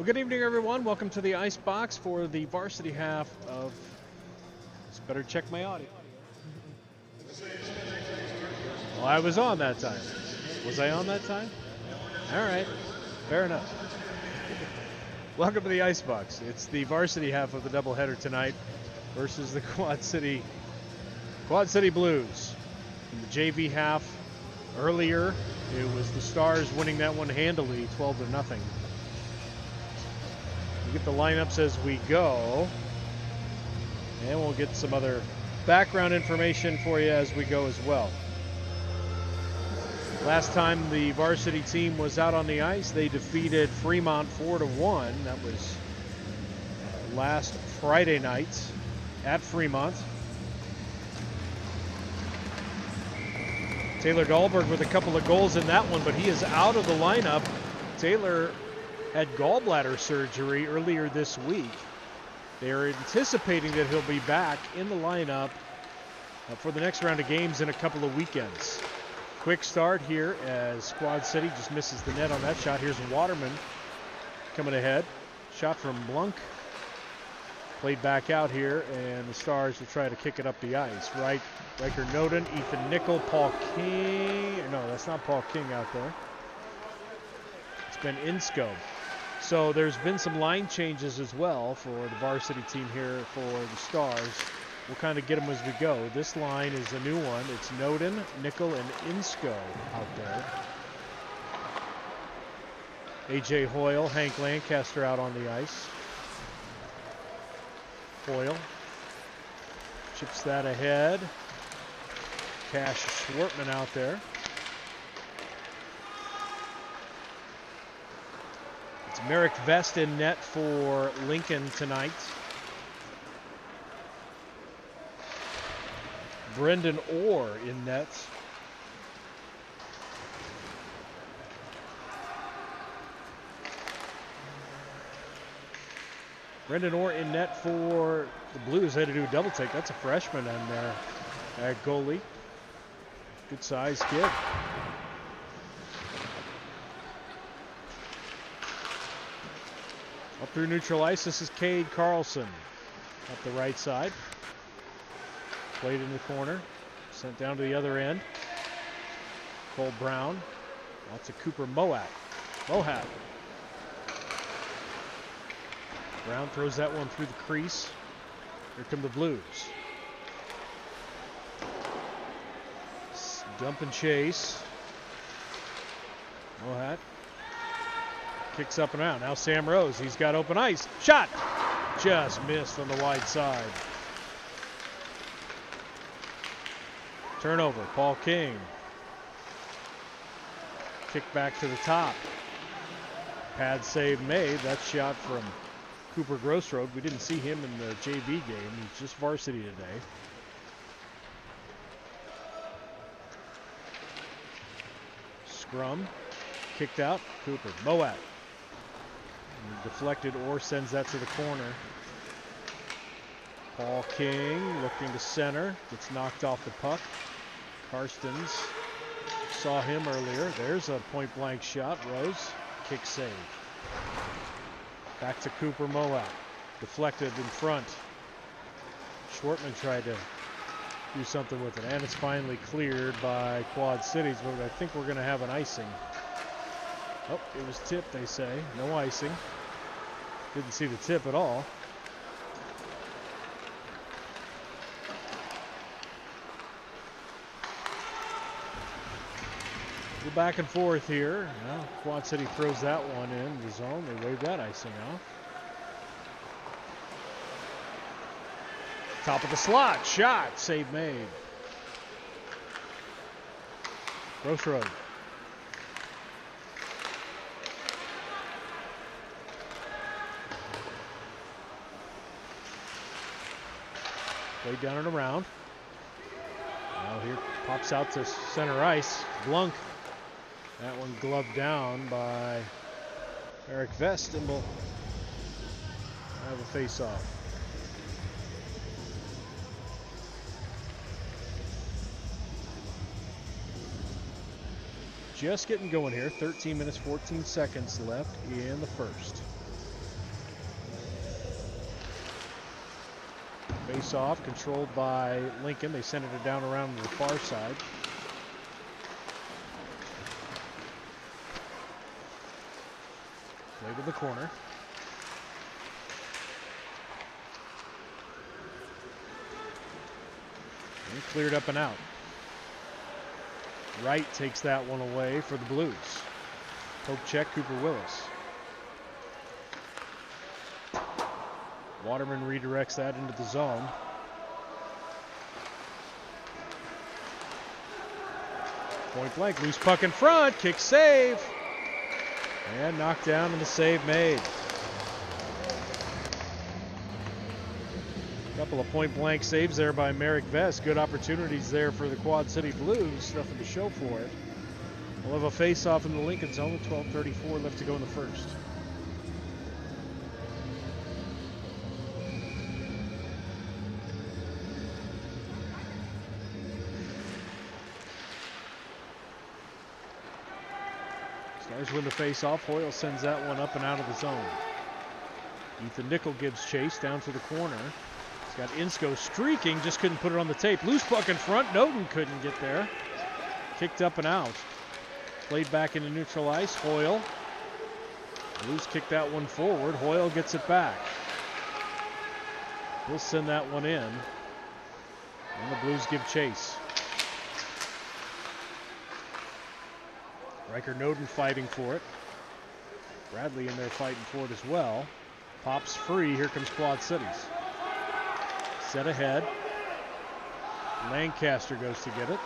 Good evening, everyone. Welcome to the Ice Box for the varsity half of. Just better check my audio. Well, I was on that time. Was I on that time? All right, fair enough. Welcome to the Ice Box. It's the varsity half of the doubleheader tonight versus the Quad City Blues. In the JV half earlier, it was the Stars winning that one handily, 12-0. We'll get the lineups as we go, and we'll get some other background information for you as we go as well. Last time the varsity team was out on the ice, they defeated Fremont 4-1. That was last Friday night at Fremont. Taylor Dahlberg with a couple of goals in that one, but he is out of the lineup. Taylor had gallbladder surgery earlier this week. They're anticipating that he'll be back in the lineup for the next round of games in a couple of weekends. Quick start here as Quad City just misses the net on that shot. Here's Waterman coming ahead. Shot from Blunk. Played back out here, and the Stars will try to kick it up the ice. Right, Riker Noden, Ethan Nickel, Paul King. No, that's not Paul King out there. It's been Insco. So there's been some line changes as well for the varsity team here for the Stars. We'll kind of get them as we go. This line is a new one. It's Noden, Nickel, and Insco out there. A.J. Hoyle, Hank Lancaster out on the ice. Hoyle chips that ahead. Cash Schwartman out there. It's Merrick Vest in net for Lincoln tonight. Brendan Orr in net. Brendan Orr in net for the Blues. They had to do a double take. That's a freshman in there at goalie. Good size kid. Up through neutral ice, this is Cade Carlson up the right side. Played in the corner, sent down to the other end. Cole Brown, lots of Cooper Mohat. Brown throws that one through the crease. Here come the Blues. Dump and chase. Mohat kicks up and out. Now Sam Rose, he's got open ice. Shot! Just missed on the wide side. Turnover, Paul King. Kick back to the top. Pad save made. That shot from Cooper Grossroad. We didn't see him in the JV game. He's just varsity today. Scrum. Kicked out. Cooper. Moat. Deflected or sends that to the corner. Paul King looking to center. Gets knocked off the puck. Karstens saw him earlier. There's a point blank shot. Rose. Kick save. Back to Cooper Moat. Deflected in front. Schwartman tried to do something with it. And it's finally cleared by Quad Cities. But I think we're going to have an icing. Oh, it was tipped, they say. No icing. Didn't see the tip at all. Go back and forth here. Well, Quad City throws that one in the zone. They wave that icing off. Top of the slot. Shot. Save made. Grossroad. Played down and around. Now here pops out to center ice. Blunk. That one gloved down by Eric Vest, and we'll have a face-off. Just getting going here. 13 minutes, 14 seconds left in the first. Face off, controlled by Lincoln. They send it down around to the far side. Play to the corner. And cleared up and out. Wright takes that one away for the Blues. Poke check, Cooper Willis. Waterman redirects that into the zone. Point blank, loose puck in front, kick save. And knocked down and the save made. A couple of point blank saves there by Merrick Vest. Good opportunities there for the Quad City Blues. Nothing to show for it. We'll have a face-off in the Lincoln zone with 12:34 left to go in the first. Stars win the face-off. Hoyle sends that one up and out of the zone. Ethan Nickel gives chase down to the corner. He's got Insko streaking, just couldn't put it on the tape. Loose puck in front. Noden couldn't get there. Kicked up and out. Played back into neutral ice. Hoyle. Blues kick that one forward. Hoyle gets it back. He'll send that one in. And the Blues give chase. Riker Noden fighting for it. Bradley in there fighting for it as well. Pops free. Here comes Quad Cities. Set ahead. Lancaster goes to get it.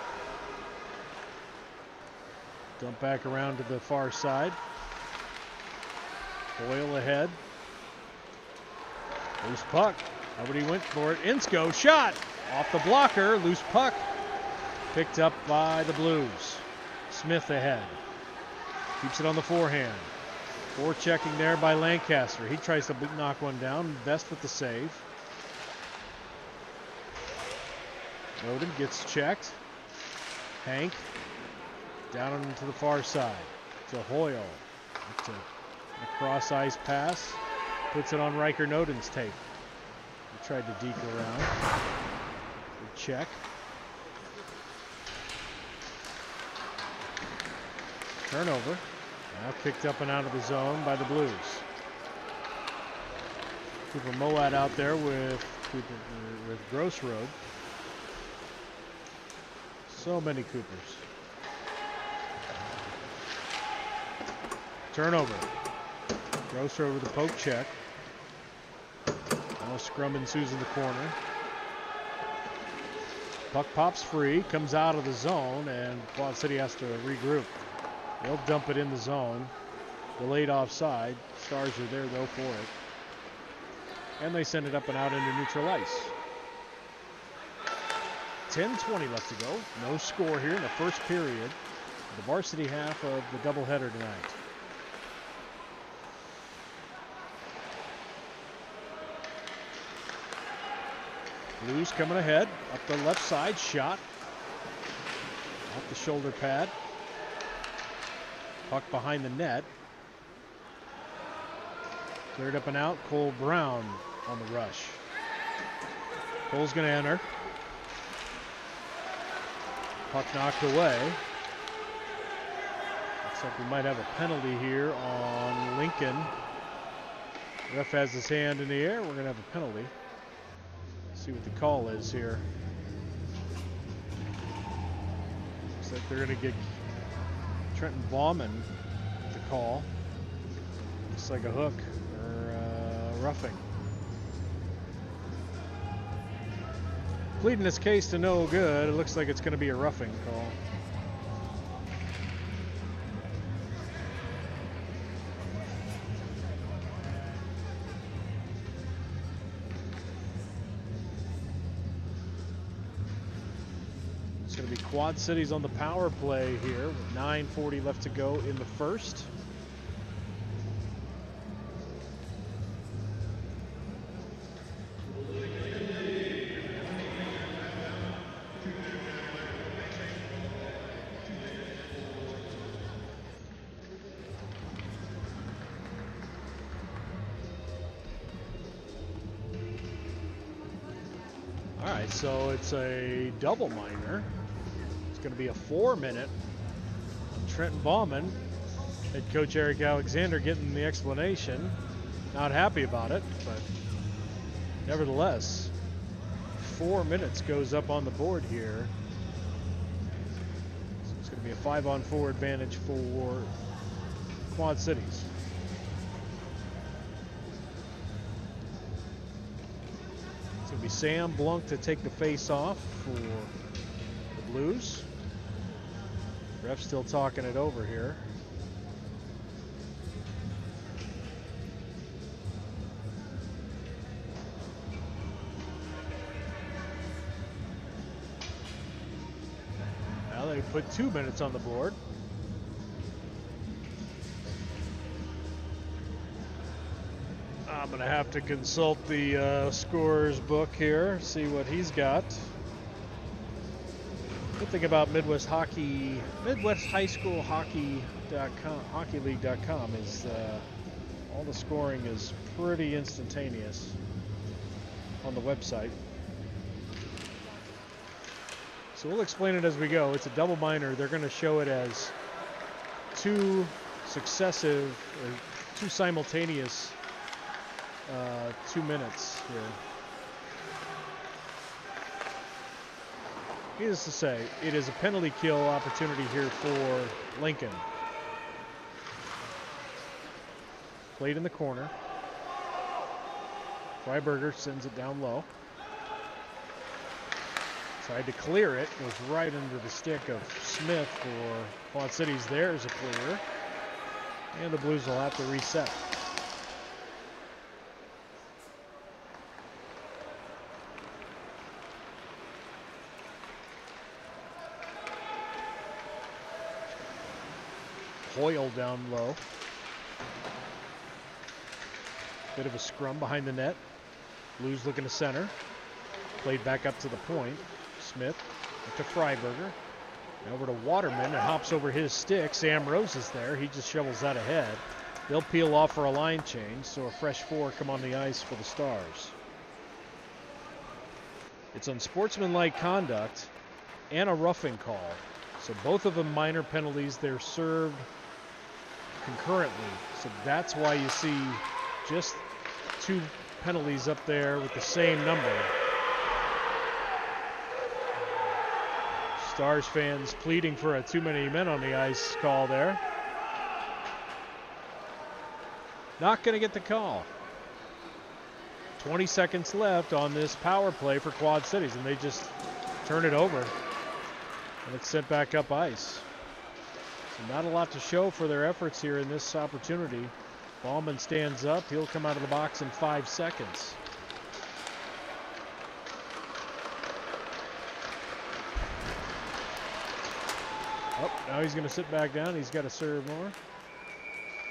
Dump back around to the far side. Hoyle ahead. Loose puck. Nobody went for it. Insko shot. Off the blocker. Loose puck. Picked up by the Blues. Smith ahead. Keeps it on the forehand. Forechecking there by Lancaster. He tries to knock one down. Vest with the save. Noden gets checked. Hank down into the far side to Hoyle. To a cross ice pass. Puts it on Riker Noden's tape. He tried to deke around. Good check. Turnover. Now kicked up and out of the zone by the Blues. Cooper Moat out there with Grossroad. So many Coopers. Turnover. Grossroad with a poke check. Now a scrum ensues in the corner. Puck pops free, comes out of the zone, and Quad City has to regroup. They'll dump it in the zone. Delayed offside. Stars are there though for it. And they send it up and out into neutral ice. 10:20 left to go. No score here in the first period. The varsity half of the doubleheader tonight. Blues coming ahead. Up the left side. Shot. Off the shoulder pad. Puck behind the net. Cleared up and out. Cole Brown on the rush. Cole's going to enter. Puck knocked away. Looks like we might have a penalty here on Lincoln. Ref has his hand in the air. We're going to have a penalty. See what the call is here. Looks like they're going to get Trenton Bauman the call. Looks like a hook or roughing. Pleading this case to no good. It looks like it's going to be a roughing call. It's going to be Quad Cities on the power play here with 9:40 left to go in the first. right, so it's a double minor. It's going to be a 4-minute. Trenton Bauman, head coach Eric Alexander getting the explanation. Not happy about it, but nevertheless, 4 minutes goes up on the board here. So it's going to be a 5-on-4 advantage for Quad Cities. It's going to be Sam Blunk to take the face off for the Blues. Ref still talking it over here. Now they put 2 minutes on the board. I'm going to have to consult the scorer's book here, see what he's got. Good thing about Midwest High School hockeyleague.com is all the scoring is pretty instantaneous on the website. So we'll explain it as we go. It's a double minor. They're going to show it as two simultaneous 2 minutes here. Needless to say, it is a penalty kill opportunity here for Lincoln. Played in the corner. Freiberger sends it down low. Tried to clear it. Goes right under the stick of Smith for Quad Cities. There's a clear. And the Blues will have to reset. Hoyle down low. Bit of a scrum behind the net. Blues looking to center. Played back up to the point. Smith up to Freiberger. And over to Waterman. It hops over his stick. Sam Rose is there. He just shovels that ahead. They'll peel off for a line change, so a fresh 4 come on the ice for the Stars. It's unsportsmanlike conduct and a roughing call. So both of them minor penalties. They're served concurrently. So that's why you see just 2 penalties up there with the same number. Stars fans pleading for a too many men on the ice call there. Not going to get the call. 20 seconds left on this power play for Quad Cities, and they just turn it over. And it's sent back up ice. So not a lot to show for their efforts here in this opportunity. Ballman stands up. He'll come out of the box in 5 seconds. Oh, now he's going to sit back down. He's got to serve more.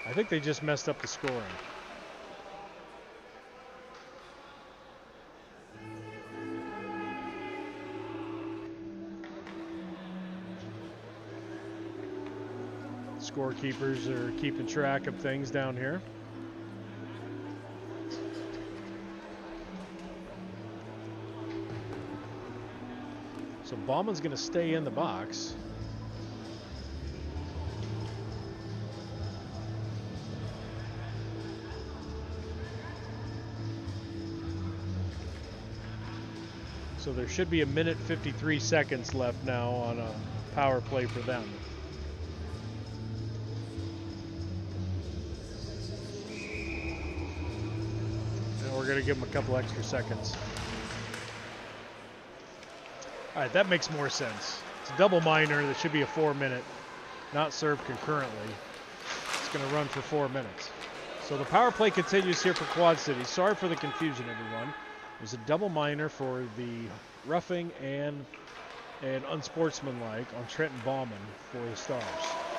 I think they just messed up the scoring. Scorekeepers are keeping track of things down here. So Bauman's going to stay in the box. So there should be 1:53 seconds left now on a power play for them. And we're going to give them a couple extra seconds. All right, that makes more sense. It's a double minor. That should be a 4-minute, not served concurrently. It's going to run for 4 minutes. So the power play continues here for Quad City. Sorry for the confusion, everyone. There's a double minor for the roughing and unsportsmanlike on Trenton Bauman for the Stars.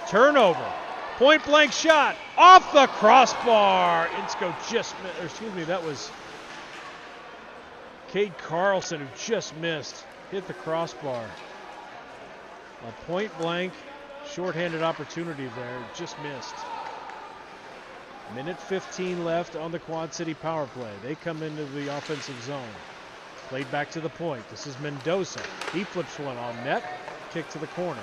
Turnover. Point blank shot off the crossbar. Insko just missed, or excuse me, that was Cade Carlson who just missed. Hit the crossbar. A point blank shorthanded opportunity there. Just missed. 1:15 left on the Quad City power play. They come into the offensive zone. Played back to the point. This is Mendoza. He flips one on net. Kick to the corner.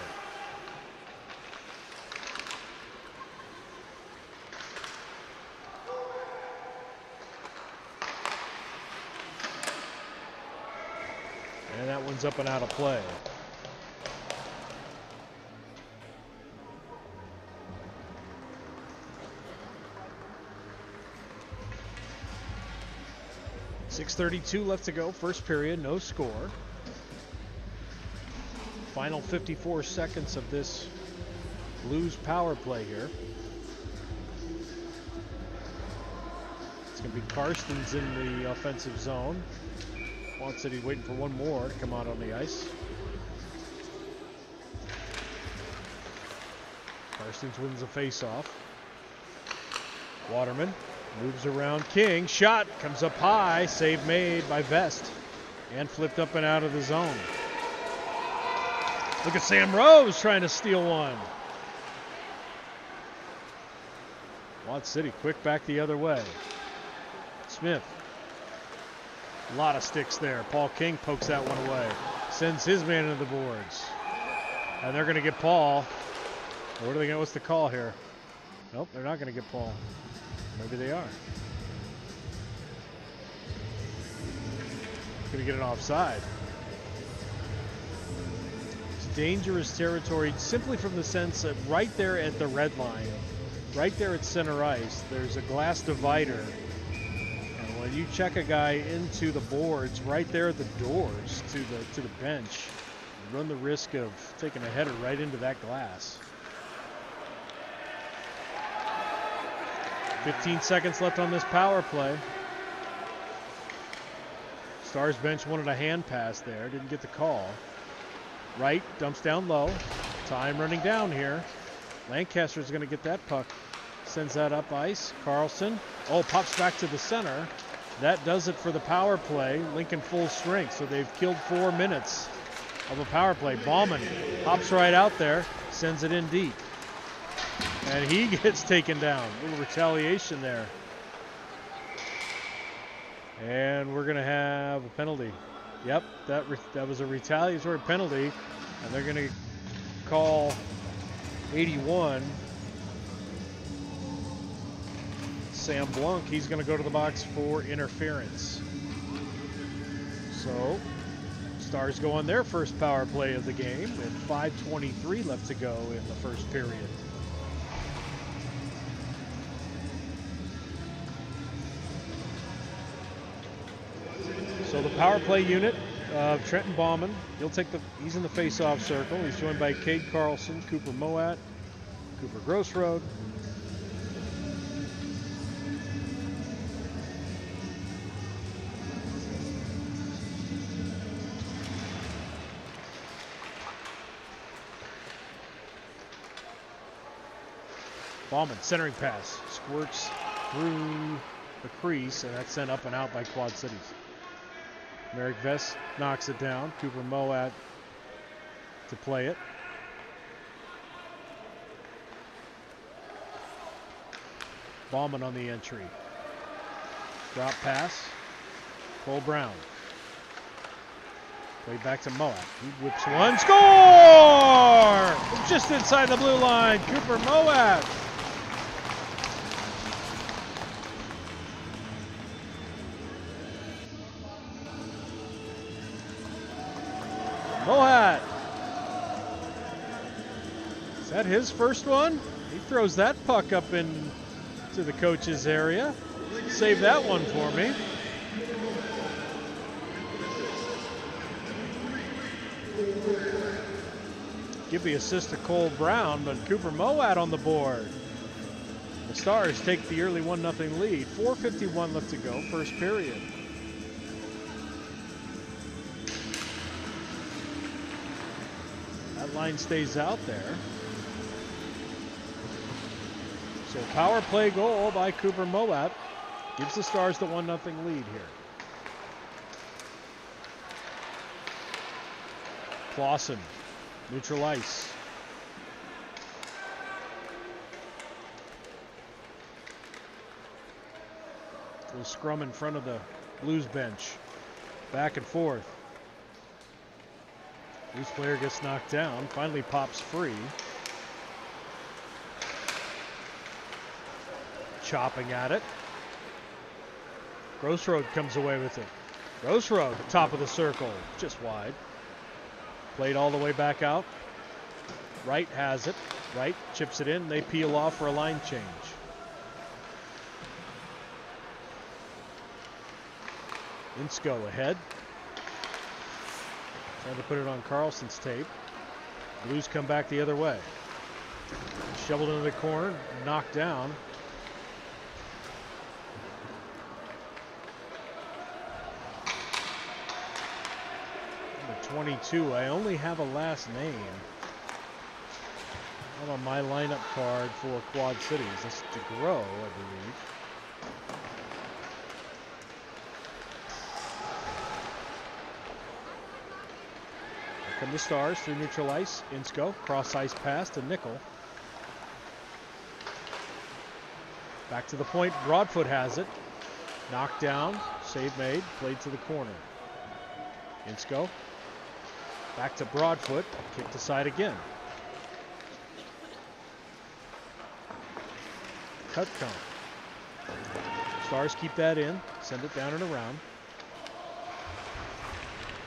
And that one's up and out of play. .6:32 left to go. First period, no score. Final 54 seconds of this Blues power play here. It's going to be Karstens in the offensive zone. Varsity waiting for one more to come out on the ice. Karstens wins the face-off. Waterman moves around King. Shot comes up high. Save made by Vest. And flipped up and out of the zone. Look at Sam Rose trying to steal one. Varsity quick back the other way. Smith. A lot of sticks there. Paul King pokes that one away. Sends his man into the boards. And they're going to get Paul. What are they going? What's the call here? Nope, they're not going to get Paul. Maybe they are. Going to get an offside. It's dangerous territory simply from the sense that right there at the red line, right there at center ice, there's a glass divider. And when you check a guy into the boards, right there at the doors to the bench, you run the risk of taking a header right into that glass. 15 seconds left on this power play. Stars bench wanted a hand pass there. Didn't get the call. Wright dumps down low. Time running down here. Lancaster's going to get that puck. Sends that up ice. Carlson. Oh, pops back to the center. That does it for the power play. Lincoln full strength. So they've killed 4 minutes of a power play. Bauman hops right out there. Sends it in deep. And he gets taken down. A little retaliation there. And we're going to have a penalty. Yep, that was a retaliatory penalty. And they're going to call 81. Sam Blanc, he's going to go to the box for interference. So, Stars go on their first power play of the game with 5:23 left to go in the first period. So the power play unit of Trenton Bauman, he's in the face-off circle. He's joined by Cade Carlson, Cooper Moat, Cooper Grossroad. Bauman, centering pass, squirts through the crease, and that's sent up and out by Quad Cities. Merrick Vest knocks it down. Cooper Moat to play it. Bauman on the entry. Drop pass. Cole Brown. Played back to Moat. He whips one. Score! Just inside the blue line. Cooper Moat. Moat. Is that his first one? He throws that puck up into the coach's area. Save that one for me. Give the assist to Cole Brown, but Cooper Moat on the board. The Stars take the early 1-0 lead. 4:51 left to go, first period. That line stays out there. So power play goal by Cooper Moat gives the Stars the 1-0 lead here. Clausen, neutral ice. Little scrum in front of the Blues bench. Back and forth. Loose player gets knocked down. Finally pops free. Chopping at it. Grossroad comes away with it. Grossroad, top of the circle, just wide. Played all the way back out. Wright has it. Wright chips it in. They peel off for a line change. Insko ahead. Trying to put it on Carlson's tape. Blues come back the other way. Shoveled into the corner, knocked down. Number 22, I only have a last name. Not on my lineup card for Quad Cities. That's DeGrow, I believe. Come the Stars through neutral ice. Insko, cross ice pass to Nickel. Back to the point. Broadfoot has it. Knocked down. Save made. Played to the corner. Insko. Back to Broadfoot. Kicked aside again. Cut count. Stars keep that in. Send it down and around.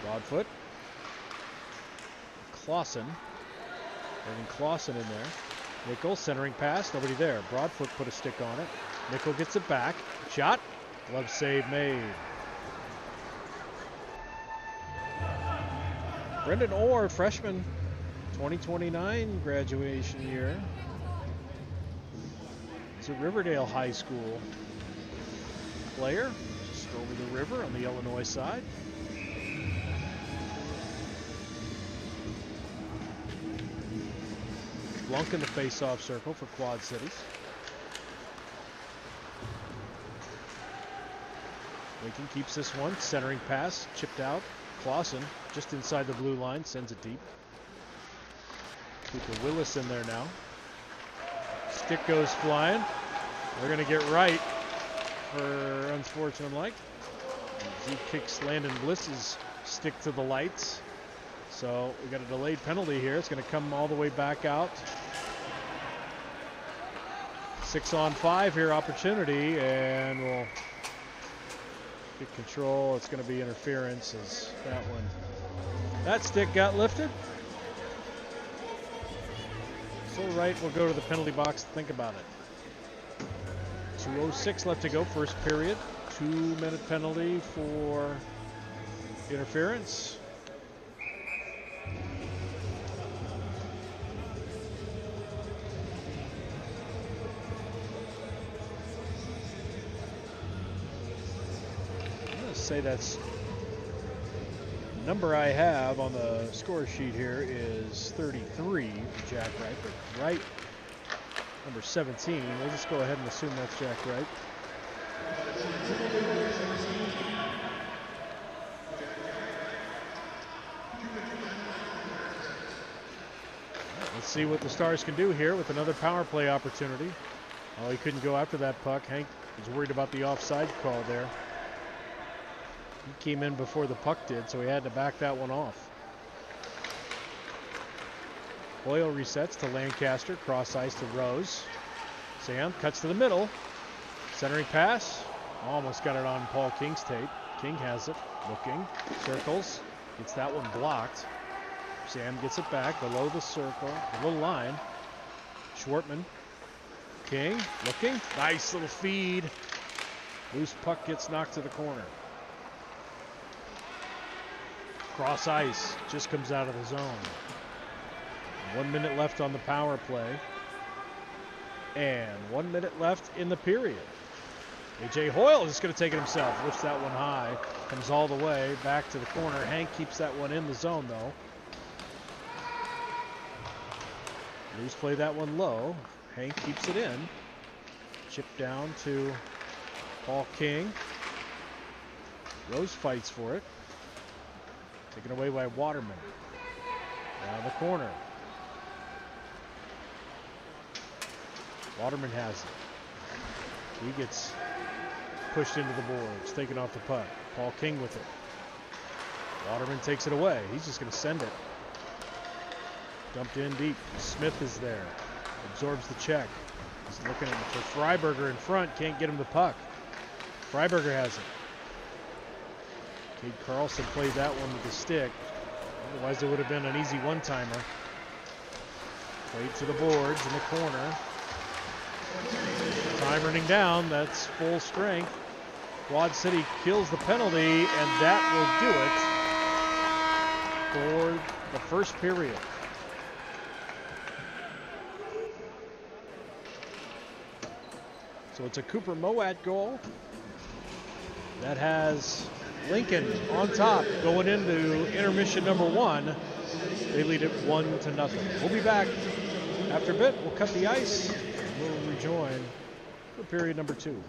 Broadfoot. Clausen. Bringing Clausen in there. Nickel centering pass. Nobody there. Broadfoot put a stick on it. Nickel gets it back. Shot. Glove save made. Brendan Orr, freshman. 2029 graduation year. He's a Riverdale High School player. Just over the river on the Illinois side. Blunk in the face-off circle for Quad Cities. Lincoln keeps this one. Centering pass. Chipped out. Clausen just inside the blue line. Sends it deep. Cooper Willis in there now. Stick goes flying. They're going to get right for unsportsmanlike. Z kicks Landon Bliss's stick to the lights. So we got a delayed penalty here. It's going to come all the way back out. 6-on-5 here, opportunity, and we'll get control. It's going to be interference as that stick got lifted. So Wright will go to the penalty box to think about it. 2:06 left to go, first period. 2-minute penalty for interference. Say that's the number I have on the score sheet here is 33 for Jack Wright, but Wright number 17. We'll just go ahead and assume that's Jack Wright. Let's see what the Stars can do here with another power play opportunity. Oh, he couldn't go after that puck. Hank was worried about the offside call there. He came in before the puck did, so he had to back that one off. Boyle resets to Lancaster, cross ice to Rose. Sam cuts to the middle. Centering pass. Almost got it on Paul King's tape. King has it. Looking. Circles. Gets that one blocked. Sam gets it back below the circle. The little line. Schwartman. King. Looking. Nice little feed. Loose puck gets knocked to the corner. Cross ice, just comes out of the zone. 1 minute left on the power play. And 1 minute left in the period. A.J. Hoyle is going to take it himself. Lifts that one high. Comes all the way back to the corner. Hank keeps that one in the zone, though. Blues play that one low. Hank keeps it in. Chip down to Paul King. Rose fights for it. Taken away by Waterman. Down the corner. Waterman has it. He gets pushed into the boards, taken off the puck. Paul King with it. Waterman takes it away. He's just going to send it. Dumped in deep. Smith is there. Absorbs the check. He's looking at it for Freiberger in front. Can't get him the puck. Freiberger has it. Cade Carlson played that one with the stick. Otherwise, it would have been an easy one-timer. Played to the boards in the corner. Time running down. That's full strength. Quad City kills the penalty, and that will do it for the first period. So it's a Cooper Moat goal that has Lincoln on top going into intermission number 1. They lead it 1-0. We'll be back after a bit. We'll cut the ice. We'll rejoin for period number 2.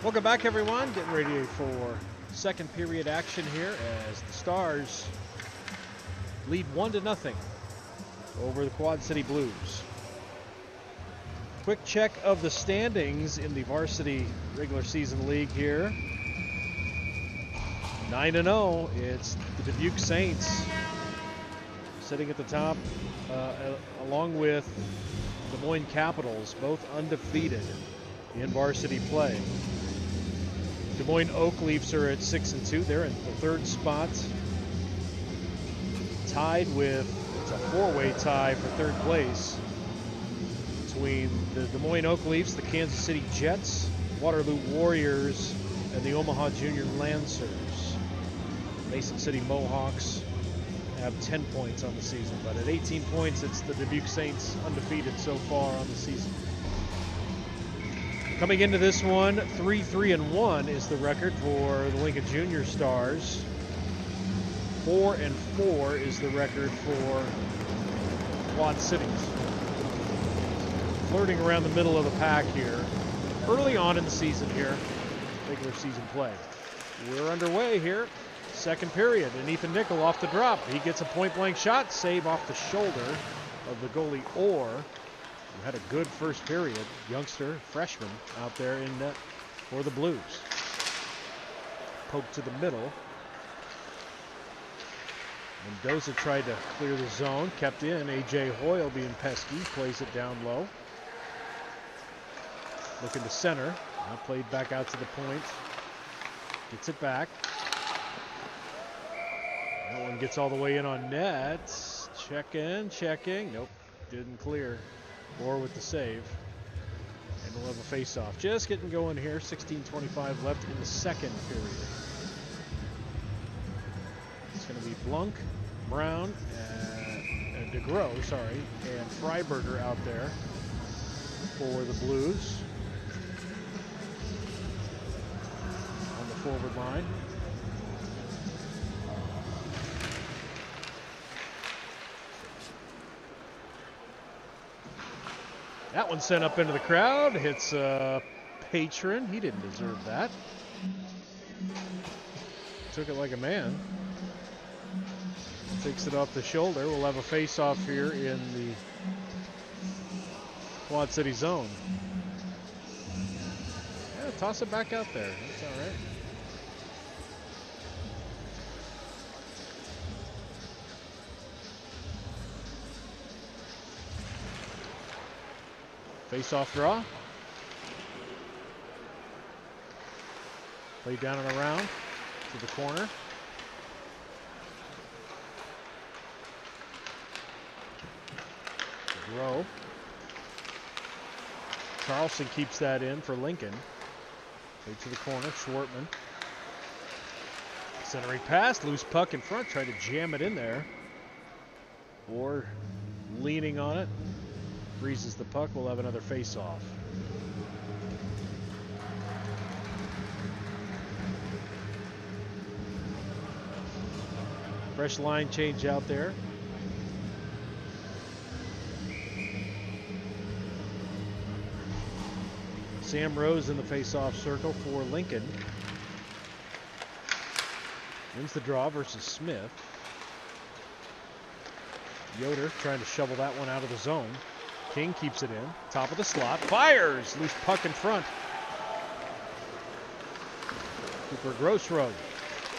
Welcome back, everyone. Getting ready for second period action here as the Stars lead 1-0 over the Quad City Blues. Quick check of the standings in the Varsity regular season league here. 9-0. It's the Dubuque Saints sitting at the top, along with Des Moines Capitals, both undefeated in varsity play. Des Moines Oak Leafs are at 6-2. They're in the third spot, tied with, it's a four-way tie for third place between the Des Moines Oak Leafs, the Kansas City Jets, Waterloo Warriors, and the Omaha Junior Lancers. Mason City Mohawks have 10 points on the season, but at 18 points, it's the Dubuque Saints undefeated so far on the season. Coming into this one, 3-3-1 is the record for the Lincoln Junior Stars. 4-4 is the record for Quad Cities. Flirting around the middle of the pack here. Early on in the season here, regular season play. We're underway here. Second period, and Ethan Nickel off the drop. He gets a point-blank shot, save off the shoulder of the goalie Orr, who had a good first period. Youngster, freshman, out there in net for the Blues. Poke to the middle. Mendoza tried to clear the zone, kept in. A.J. Hoyle being pesky, plays it down low. Looking to center, now played back out to the point. Gets it back. That one gets all the way in on net. Checking. Nope, didn't clear. Orr with the save. And we'll have a face-off. Just getting going here. 16:25 left in the second period. It's going to be Blunk, Brown, and DeGros, and Freiberger out there for the Blues on the forward line. That one sent up into the crowd, hits a patron. He didn't deserve that. Took it like a man. Takes it off the shoulder. We'll have a face-off here in the Quad City zone. Yeah, toss it back out there. That's all right. Face-off draw. Play down and around to the corner. Row. Carlson keeps that in for Lincoln. Play to the corner. Schwartman. Centering pass. Loose puck in front. Try to jam it in there. Or leaning on it. Freezes the puck. We'll have another face-off. Fresh line change out there. Sam Rose in the face-off circle for Lincoln. Wins the draw versus Smith. Yoder trying to shovel that one out of the zone. King keeps it in. Top of the slot. Fires! Loose puck in front. Cooper Grossroad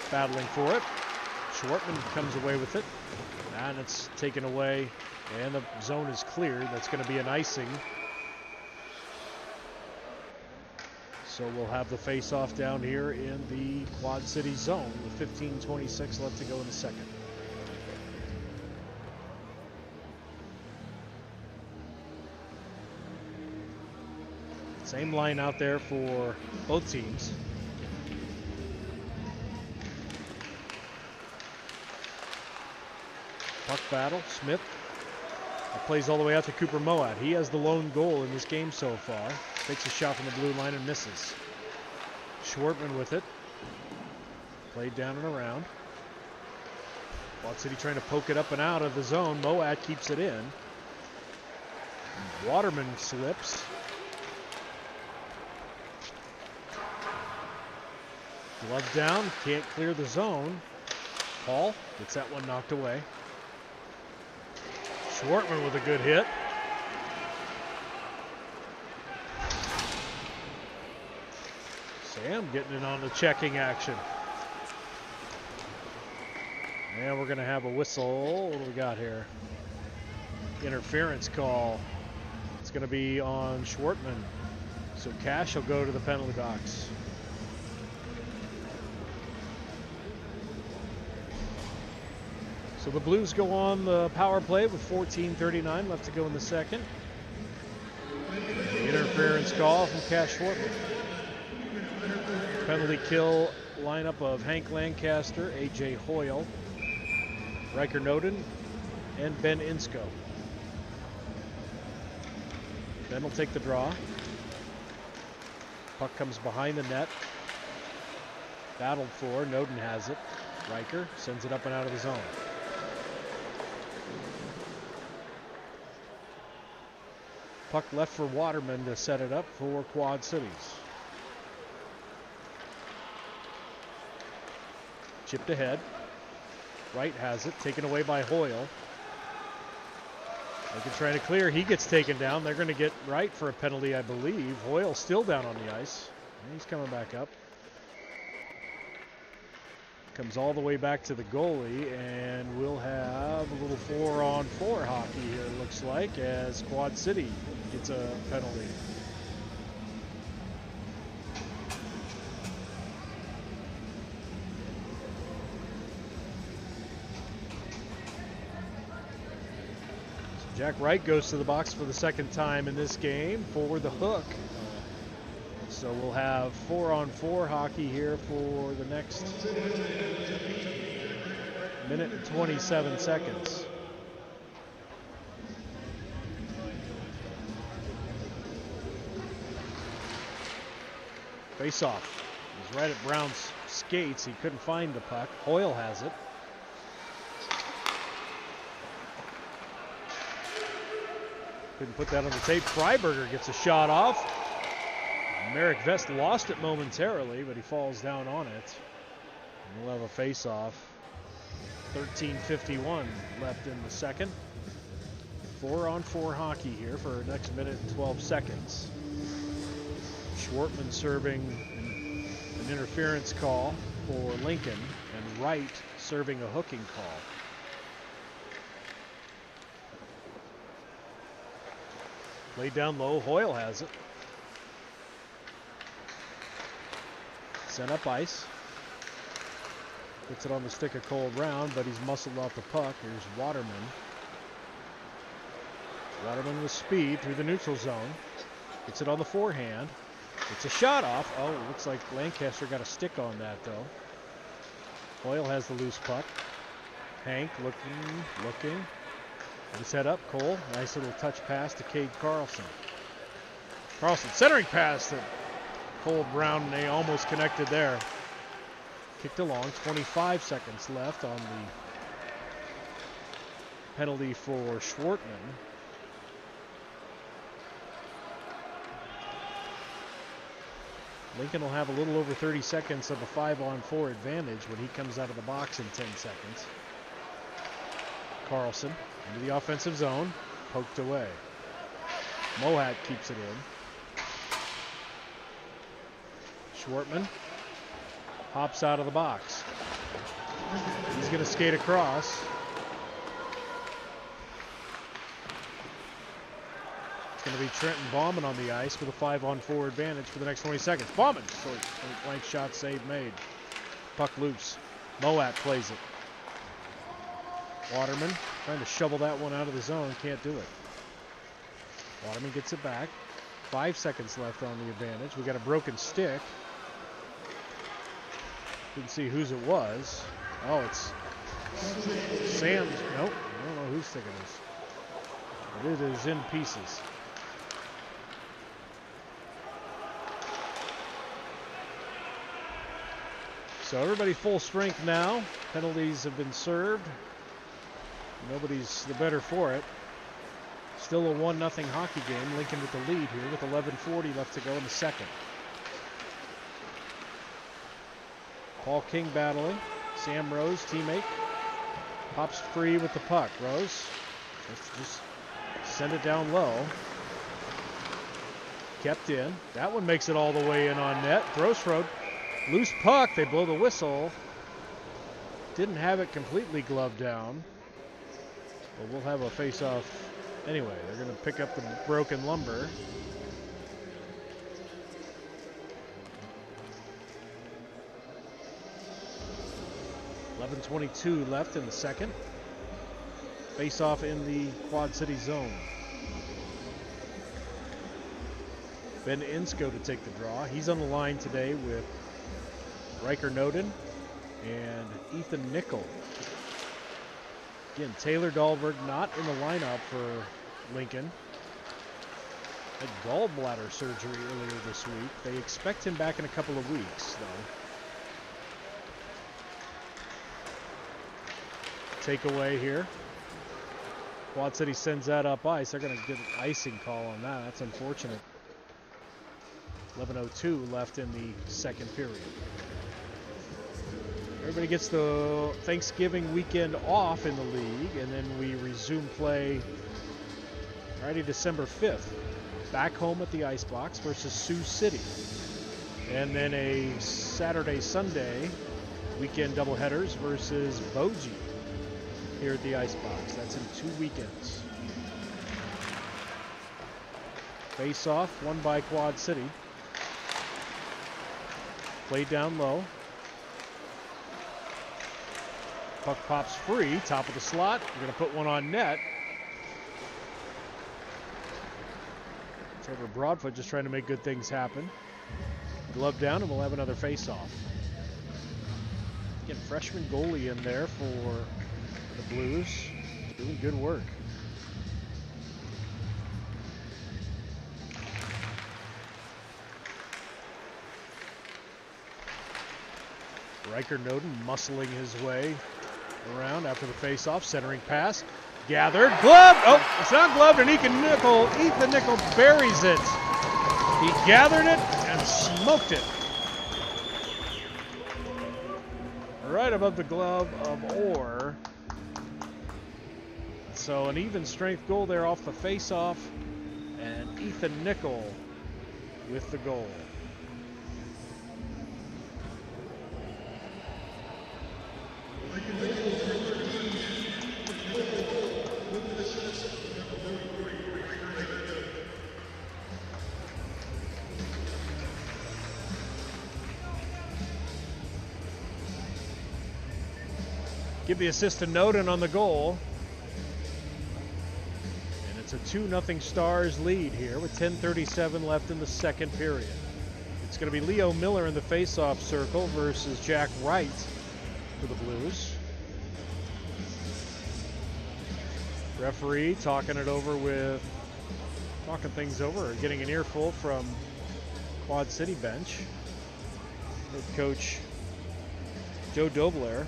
battling for it. Schwartman comes away with it. And it's taken away. And the zone is cleared. That's going to be an icing. So we'll have the face-off down here in the Quad City zone with 15:26 left to go in the second. Same line out there for both teams. Puck battle, Smith. That plays all the way out to Cooper Moat. He has the lone goal in this game so far. Takes a shot from the blue line and misses. Schwartman with it. Played down and around. Quad City trying to poke it up and out of the zone. Moat keeps it in. Waterman slips. Glove down, can't clear the zone. Paul gets that one knocked away. Schwartman with a good hit. Sam getting in on the checking action. And we're going to have a whistle. What do we got here? Interference call. It's going to be on Schwartman. So Cash will go to the penalty box. So the Blues go on the power play with 14:39 left to go in the second. The interference call from Cash Schwartman. Penalty kill lineup of Hank Lancaster, A.J. Hoyle, Riker Noden, and Ben Insko. Ben will take the draw. Puck comes behind the net. Battled for. Noden has it. Riker sends it up and out of the zone. Puck left for Waterman to set it up for Quad Cities. Chipped ahead. Wright has it, taken away by Hoyle. They can try to clear. He gets taken down. They're going to get Wright for a penalty, I believe. Hoyle still down on the ice. And he's coming back up. Comes all the way back to the goalie, and we'll have a little 4-on-4 hockey here, it looks like, as Quad City gets a penalty. Jack Wright goes to the box for the second time in this game for the hook. So we'll have 4-on-4 hockey here for the next minute and 27 seconds. Face-off. He's right at Brown's skates. He couldn't find the puck. Hoyle has it. Couldn't put that on the tape. Freiberger gets a shot off. Merrick Vest lost it momentarily, but he falls down on it. And we'll have a face-off. 13:51 left in the second. 4-on-4 hockey here for the next minute and 12 seconds. Schwartman serving an interference call for Lincoln, and Wright serving a hooking call. Laid down low, Hoyle has it. Sent up ice. Puts it on the stick of Cole Brown, but he's muscled off the puck. Here's Waterman. Waterman with speed through the neutral zone. Gets it on the forehand. It's a shot off. Oh, it looks like Lancaster got a stick on that, though. Hoyle has the loose puck. Hank looking. He's head up. Cole, nice little touch pass to Cade Carlson. Carlson centering pass to Cole Brown, and they almost connected there. Kicked along. 25 seconds left on the penalty for Schwartman. Lincoln will have a little over 30 seconds of a 5-on-4 advantage when he comes out of the box in 10 seconds. Carlson into the offensive zone, poked away. Mohat keeps it in. Schwartman hops out of the box. He's going to skate across. It's going to be Trenton Bauman on the ice with a 5-on-4 advantage for the next 20 seconds. Bauman, short blank shot save made. Puck loose. Moat plays it. Waterman trying to shovel that one out of the zone, can't do it. Waterman gets it back. 5 seconds left on the advantage. We got a broken stick. Didn't see whose it was. Oh, it's Sam's. Nope, I don't know whose stick it is. But it is in pieces. So everybody full strength now. Penalties have been served. Nobody's the better for it. Still a 1-0 hockey game. Lincoln with the lead here with 11:40 left to go in the second. Paul King battling. Sam Rose, teammate, pops free with the puck. Rose just send it down low. Kept in. That one makes it all the way in on net. Grossroad, loose puck. They blow the whistle. Didn't have it completely gloved down. But we'll have a face-off anyway. They're going to pick up the broken lumber. .22 left in the second. Face-off in the Quad City zone. Ben Insko to take the draw. He's on the line today with Riker Noden and Ethan Nickel. Again, Taylor Dahlberg not in the lineup for Lincoln. Had gallbladder surgery earlier this week. They expect him back in a couple of weeks, though. Takeaway here. Quad City sends that up ice. They're going to get an icing call on that. That's unfortunate. 11:02 left in the second period. Everybody gets the Thanksgiving weekend off in the league, and then we resume play Friday, December 5th. Back home at the Icebox versus Sioux City. And then a Saturday, Sunday weekend doubleheaders versus Bogie here at the Icebox. That's in 2 weekends. Face-off, won by Quad City. Played down low. Puck pops free, top of the slot. We're going to put one on net. Trevor Broadfoot just trying to make good things happen. Glove down, and we'll have another face-off. Again, freshman goalie in there for the Blues. Doing good work. Riker Noden muscling his way around after the face-off. Centering pass. Gathered. Gloved. Oh, it's not gloved, and Ethan Nickel buries it. He gathered it and smoked it. Right above the glove of Orr. So an even strength goal there off the face-off. And Ethan Nickel with the goal. Give the assist to Noden on the goal. And it's a 2-0 Stars lead here with 10:37 left in the second period. It's going to be Leo Miller in the face-off circle versus Jack Wright for the Blues. Referee talking things over, or getting an earful from Quad City bench. Head coach Joe Dobler.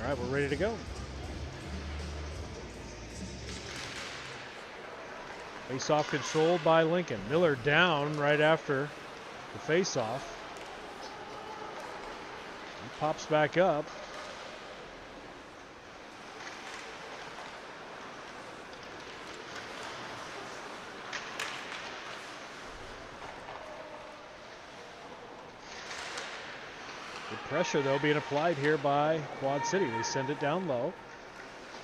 All right, we're ready to go. Face-off controlled by Lincoln. Miller down right after the face-off. He pops back up. Good pressure, though, being applied here by Quad City. They send it down low.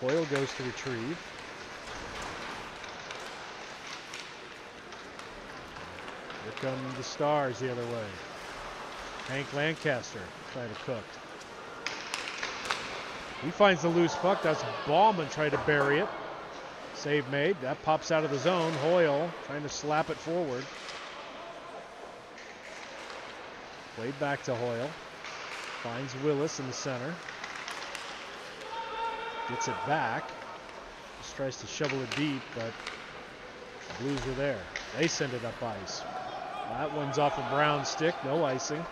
Hoyle goes to retrieve. Here come the Stars the other way. Hank Lancaster trying to cook. He finds the loose puck. That's Ballman trying to bury it. Save made. That pops out of the zone. Hoyle trying to slap it forward. Played back to Hoyle. Finds Willis in the center. Gets it back. Just tries to shovel it deep, but the Blues are there. They send it up ice. That one's off a Brown stick. No icing.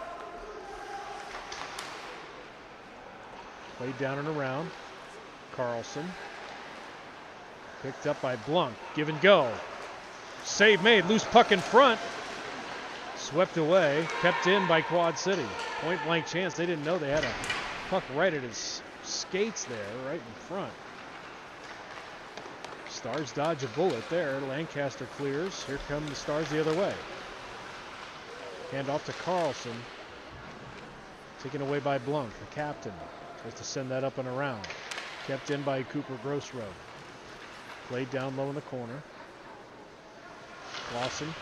Played down and around. Carlson. Picked up by Blunk. Give and go. Save made. Loose puck in front. Swept away. Kept in by Quad City. Point blank chance. They didn't know they had a puck right at his skates there, right in front. Stars dodge a bullet there. Lancaster clears. Here come the Stars the other way. Hand off to Carlson. Taken away by Blunk, the captain. Tries to send that up and around. Kept in by Cooper Grossroad. Played down low in the corner. Lawson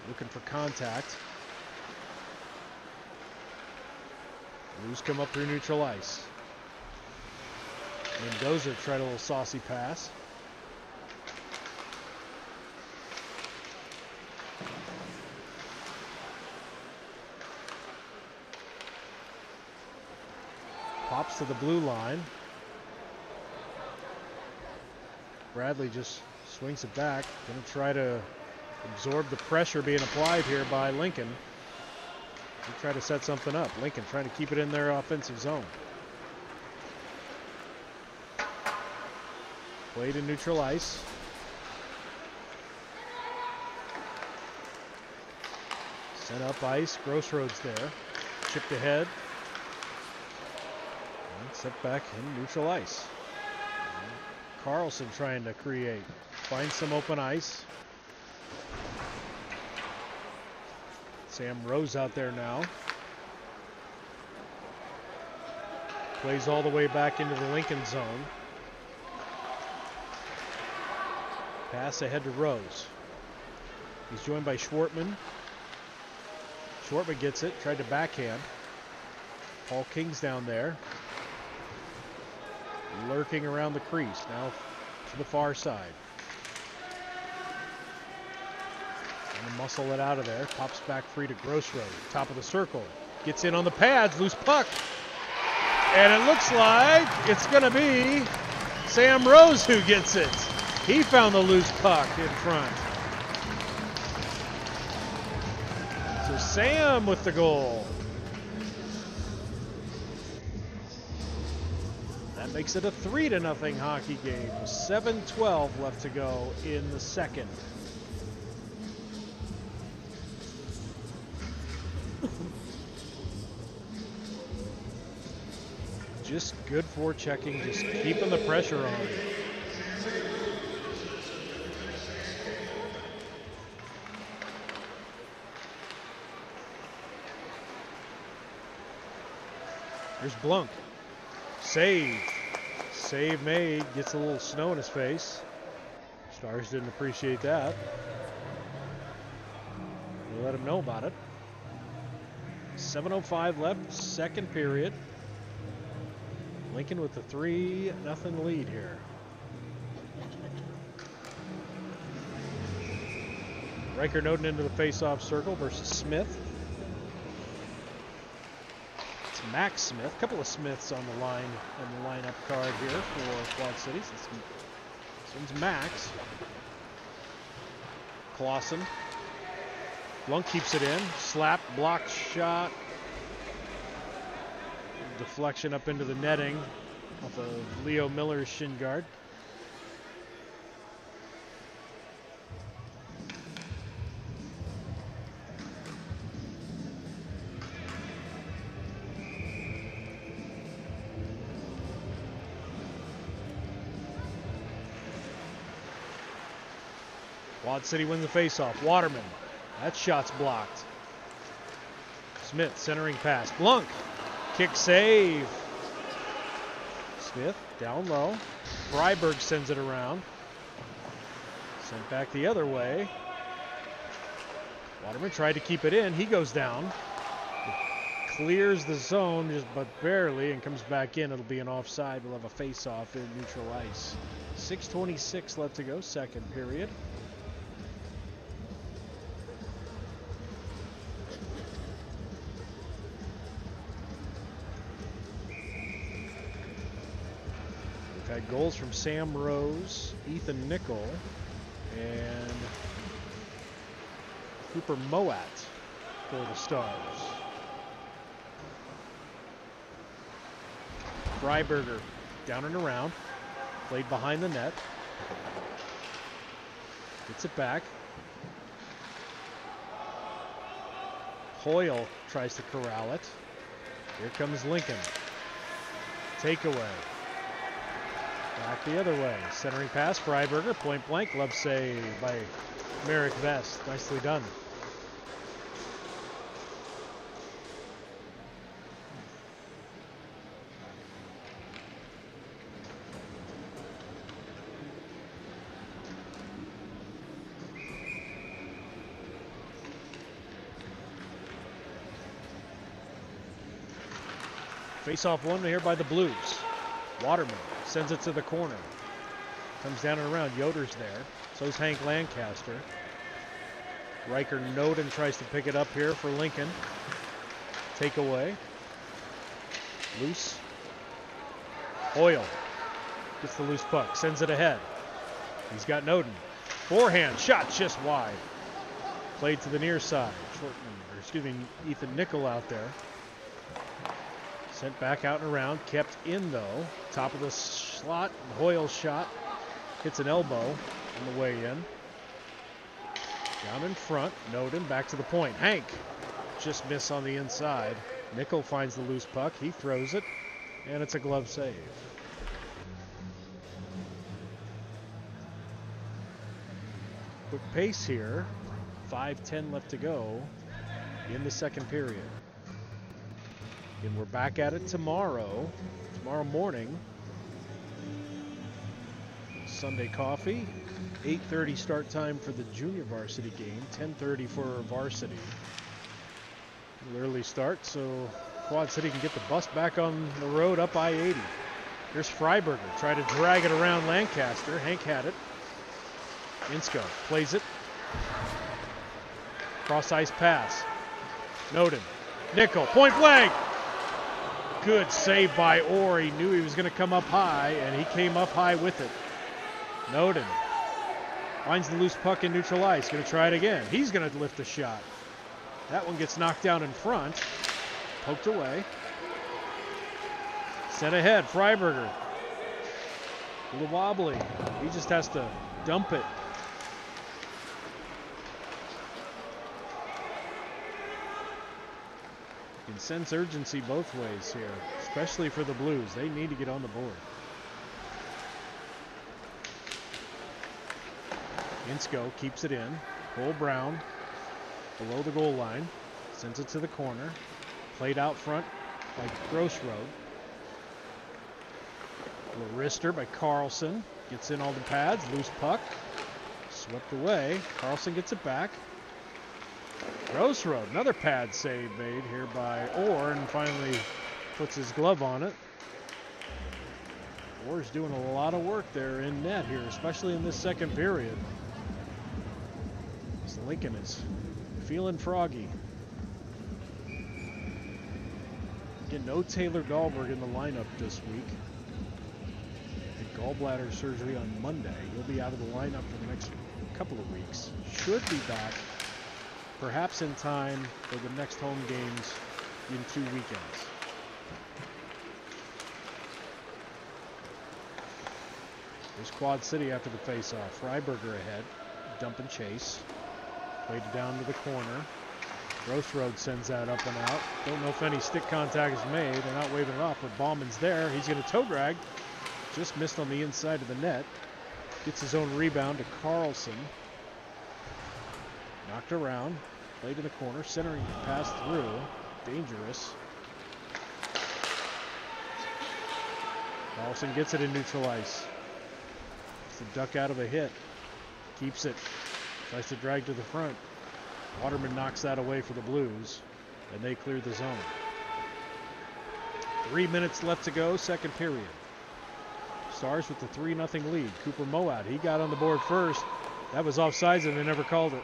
looking for contact. Blues come up through neutral ice. Mendoza tried a little saucy pass. Pops to the blue line. Bradley just swings it back. Going to try to absorb the pressure being applied here by Lincoln. They try to set something up. Lincoln trying to keep it in their offensive zone. Played in neutral ice. Set up ice. Grossroad's there. Chipped ahead. And set back in neutral ice. Carlson trying to create. Find some open ice. Sam Rose out there now. Plays all the way back into the Lincoln zone. Pass ahead to Rose. He's joined by Schwartman. Schwartman gets it. Tried to backhand. Paul King's down there. Lurking around the crease. Now to the far side. And to muscle it out of there. Pops back free to Grossroad. Top of the circle. Gets in on the pads. Loose puck. And it looks like it's going to be Sam Rose who gets it. He found the loose puck in front. So Sam with the goal. That makes it a 3-0 hockey game. 7:12 left to go in the second. Just good forechecking, just keeping the pressure on. Here's Blunk. Save. Save made. Gets a little snow in his face. Stars didn't appreciate that. We'll let him know about it. 7:05 left, second period. Lincoln with the 3-0 lead here. Riker Noden into the face-off circle versus Smith. It's Max Smith. A couple of Smiths on the line on the lineup card here for Quad Cities. This one's Max. Clausen. Blunk keeps it in. Slap, blocked shot. Deflection up into the netting off of Leo Miller's shin guard. Quad City wins the faceoff. Waterman. That shot's blocked. Smith centering pass. Blunk. Kick save. Smith down low. Freiberg sends it around. Sent back the other way. Waterman tried to keep it in. He goes down. Clears the zone just but barely and comes back in. It'll be an offside. We'll have a face-off in neutral ice. 6:26 left to go, second period. Had goals from Sam Rose, Ethan Nickel, and Cooper Moat for the Stars. Freiberger down and around, played behind the net. Gets it back. Hoyle tries to corral it. Here comes Lincoln. Takeaway. Back the other way. Centering pass, Freiberger, point blank. Glove save by Merrick Vest. Nicely done. Face-off one here by the Blues. Waterman sends it to the corner. Comes down and around. Yoder's there. So's Hank Lancaster. Riker Noden tries to pick it up here for Lincoln. Takeaway. Loose. Hoyle gets the loose puck. Sends it ahead. He's got Noden. Forehand. Shot just wide. Played to the near side. Ethan Nickel out there. Sent back out and around, kept in though. Top of the slot, Hoyle's shot. Hits an elbow on the way in. Down in front, Noden back to the point. Hank just miss on the inside. Nickel finds the loose puck, he throws it, and it's a glove save. Quick pace here, 5:10 left to go in the second period. And we're back at it tomorrow morning. Sunday coffee, 8:30 start time for the junior varsity game, 10:30 for varsity. An early start so Quad City can get the bus back on the road up I-80. Here's Freiberger, try to drag it around Lancaster. Hank had it. Insko plays it. Cross ice pass. Noden. Nickel, point blank. Good save by Orr. He knew he was going to come up high, and he came up high with it. Noden finds the loose puck in neutral ice. Going to try it again. He's going to lift a shot. That one gets knocked down in front. Poked away. Sent ahead. Freiberger. A little wobbly. He just has to dump it. Can sense urgency both ways here, especially for the Blues. They need to get on the board. Insko keeps it in. Cole Brown below the goal line. Sends it to the corner. Played out front by Grossroad. Wrister by Carlson. Gets in all the pads. Loose puck. Swept away. Carlson gets it back. Grossroad, another pad save made here by Orr, and finally puts his glove on it. Orr's doing a lot of work there in net here, especially in this second period. So Lincoln is feeling froggy. Again, no Taylor Dahlberg in the lineup this week. The gallbladder surgery on Monday. He'll be out of the lineup for the next couple of weeks. Should be back perhaps in time for the next home games in 2 weekends. There's Quad City after the face-off. Freiberger ahead, dump and chase. Played it down to the corner. Grossroad sends that up and out. Don't know if any stick contact is made. They're not waving it off, but Bauman's there. He's going to toe drag. Just missed on the inside of the net. Gets his own rebound to Carlson. Knocked around. Played in the corner. Centering pass through. Dangerous. Carlson gets it in neutral ice. It's a duck out of a hit. Keeps it. Tries to drag to the front. Waterman knocks that away for the Blues, and they clear the zone. 3 minutes left to go, second period. Stars with the 3-0 lead. Cooper Moat, he got on the board first. That was offsides, and they never called it.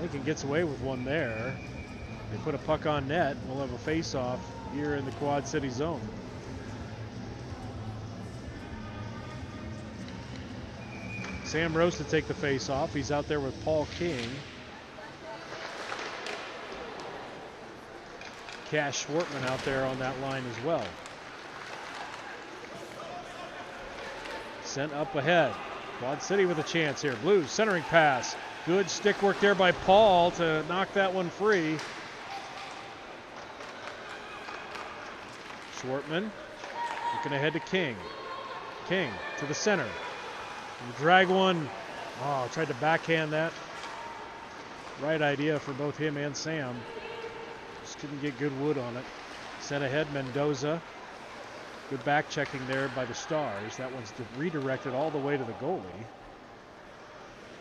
Lincoln gets away with one there. They put a puck on net. We'll have a face-off here in the Quad City zone. Sam Rose to take the face-off. He's out there with Paul King. Cash Schwartman out there on that line as well. Sent up ahead. Quad City with a chance here. Blues centering pass. Good stick work there by Paul to knock that one free. Schwartman looking ahead to King. King to the center. And drag one. Oh, tried to backhand that. Right idea for both him and Sam. Just couldn't get good wood on it. Sent ahead, Mendoza. Good back checking there by the Stars. That one's redirected all the way to the goalie.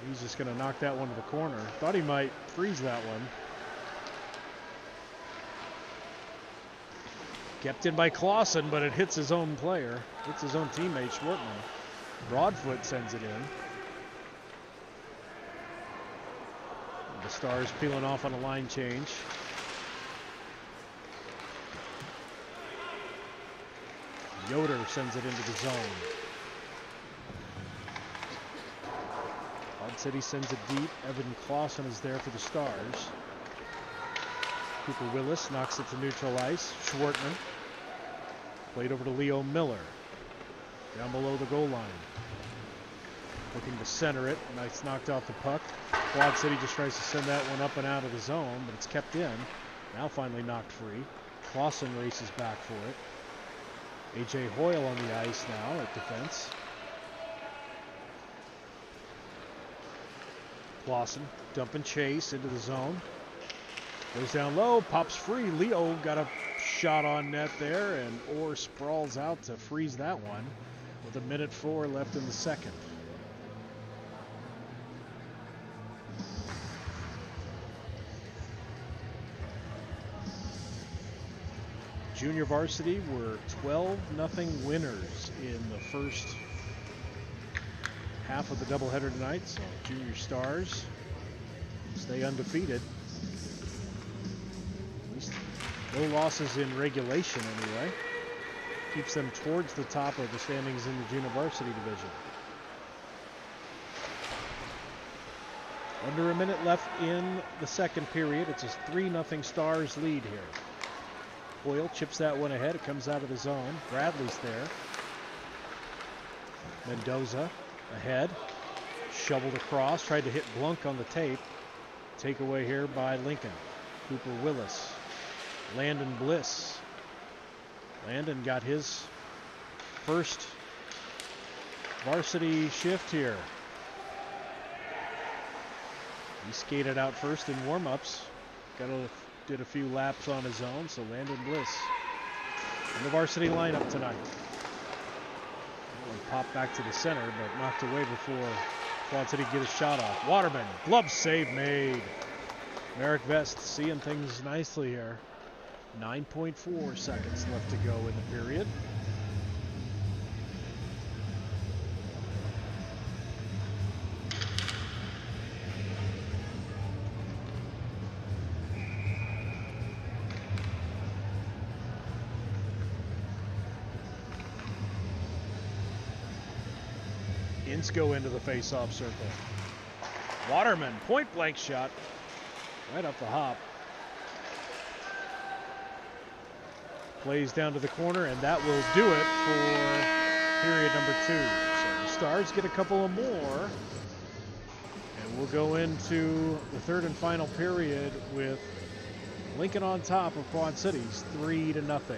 He's just going to knock that one to the corner. Thought he might freeze that one. Kept in by Clausen, but it hits his own player. Hits his own teammate, Schwartman. Broadfoot sends it in. The Stars peeling off on a line change. Yoder sends it into the zone. Quad City sends it deep. Evan Clausen is there for the Stars. Cooper Willis knocks it to neutral ice. Schwartman. Played over to Leo Miller. Down below the goal line. Looking to center it. Nice knocked off the puck. Quad City just tries to send that one up and out of the zone, but it's kept in. Now finally knocked free. Clausen races back for it. A.J. Hoyle on the ice now at defense. Clausen dumping Chase into the zone. Goes down low, pops free. Leo got a shot on net there, and Orr sprawls out to freeze that one with 1:04 left in the second. Junior Varsity were 12-0 winners in the first half of the doubleheader tonight, so Junior Stars stay undefeated. At least no losses in regulation anyway. Keeps them towards the top of the standings in the Junior Varsity division. Under a minute left in the second period. It's a 3-0 Stars lead here. Hoyle chips that one ahead. It comes out of the zone. Bradley's there. Mendoza ahead. Shoveled across. Tried to hit Blunk on the tape. Takeaway here by Lincoln. Cooper Willis. Landon Bliss. Landon got his first varsity shift here. He skated out first in warm-ups. Did a few laps on his own, so Landon Bliss in the varsity lineup tonight. Popped back to the center, but knocked away before Quad City get a shot off. Waterman, glove save made. Merrick Vest seeing things nicely here. 9.4 seconds left to go in the period. Go into the face-off circle. Waterman, point-blank shot. Right up the hop. Plays down to the corner, and that will do it for period number 2. So the Stars get a couple of more. And we'll go into the third and final period with Lincoln on top of Quad Cities, 3-0.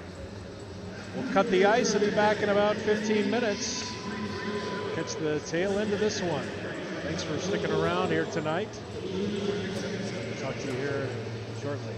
We'll cut the ice and be back in about 15 minutes. Catch the tail end of this one. Thanks for sticking around here tonight. Talk to you here shortly.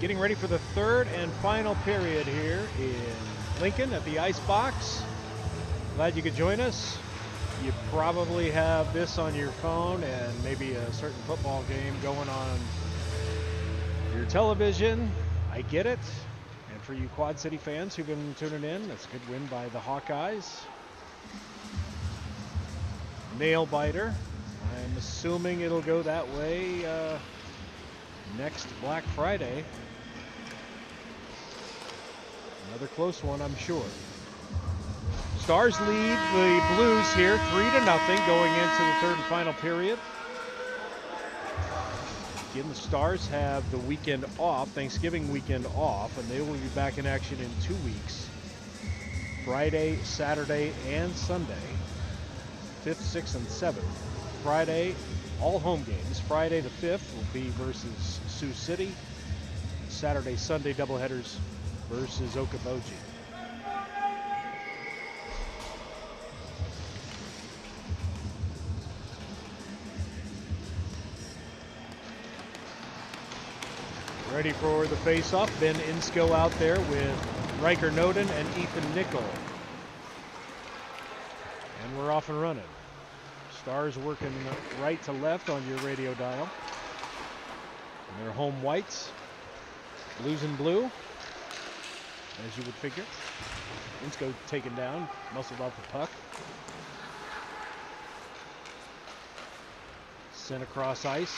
Getting ready for the third and final period here in Lincoln at the Ice Box. Glad you could join us. You probably have this on your phone and maybe a certain football game going on your television. I get it. And for you Quad City fans who've been tuning in, that's a good win by the Hawkeyes. Nail biter. I'm assuming it'll go that way next Black Friday. Another close one, I'm sure. Stars lead the Blues here 3-0 going into the third and final period. Again, the Stars have the weekend off, Thanksgiving weekend off, and they will be back in action in 2 weeks. Friday, Saturday, and Sunday. 5th, 6th, and 7th. Friday, all home games. Friday the 5th will be versus Sioux City. Saturday, Sunday doubleheaders versus Okoboji. Ready for the face-off. Ben Insko out there with Riker Noden and Ethan Nickel. And we're off and running. Stars working right to left on your radio dial. And their home whites. Blues and blue, as you would figure. Insko taken down, muscled off the puck. Sent across ice.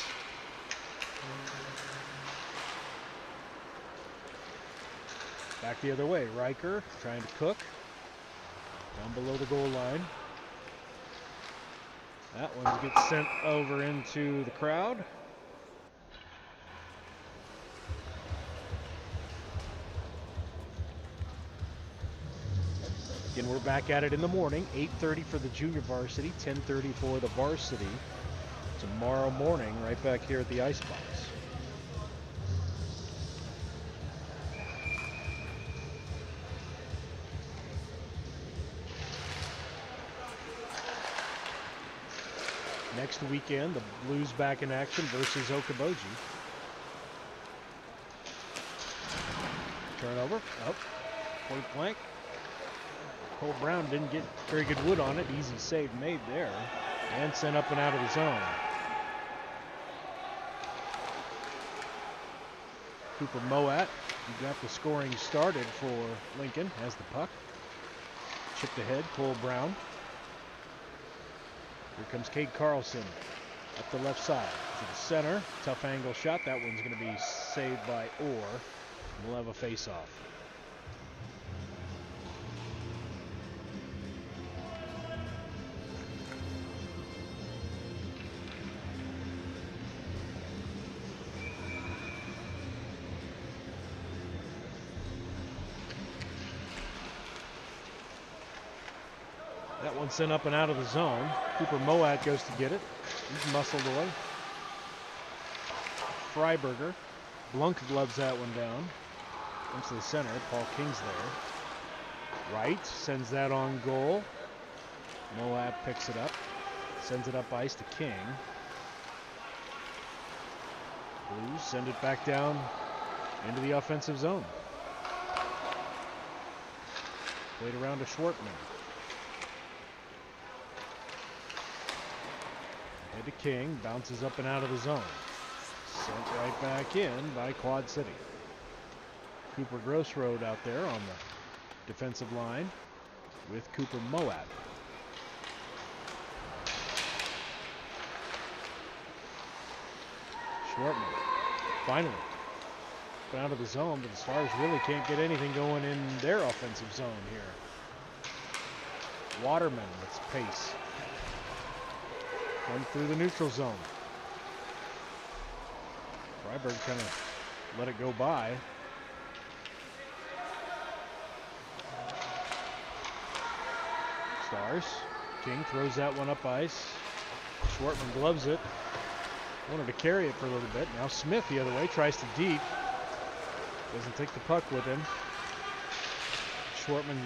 Back the other way. Riker trying to cook. Down below the goal line. That one gets sent over into the crowd. Again, we're back at it in the morning. 8:30 for the junior varsity, 10:30 for the varsity. Tomorrow morning, right back here at the Ice Box. Next weekend, the Blues back in action versus Okoboji. Turnover. Oh, point blank. Cole Brown didn't get very good wood on it. Easy save made there. And sent up and out of the zone. Cooper Moat, who got the scoring started for Lincoln, has the puck. Chipped ahead, Cole Brown. Here comes Cade Carlson up the left side to the center. Tough angle shot. That one's going to be saved by Orr. We'll have a face-off. That one sent up and out of the zone. Cooper Moat goes to get it. He's muscled away. Freiberger. Blunk gloves that one down. Comes to the center. Paul King's there. Wright sends that on goal. Moat picks it up. Sends it up ice to King. Blues send it back down into the offensive zone. Played around to Schwartman. Head to King, bounces up and out of the zone. Sent right back in by Quad City. Cooper Grossroad out there on the defensive line with Cooper Moat. Schwartman, finally, up out of the zone, but the Stars really can't get anything going in their offensive zone here. Waterman with pace. One through the neutral zone. Freiberg kind of let it go by. Stars. King throws that one up ice. Schwartman gloves it. Wanted to carry it for a little bit. Now Smith the other way, tries to deep. Doesn't take the puck with him. Schwartman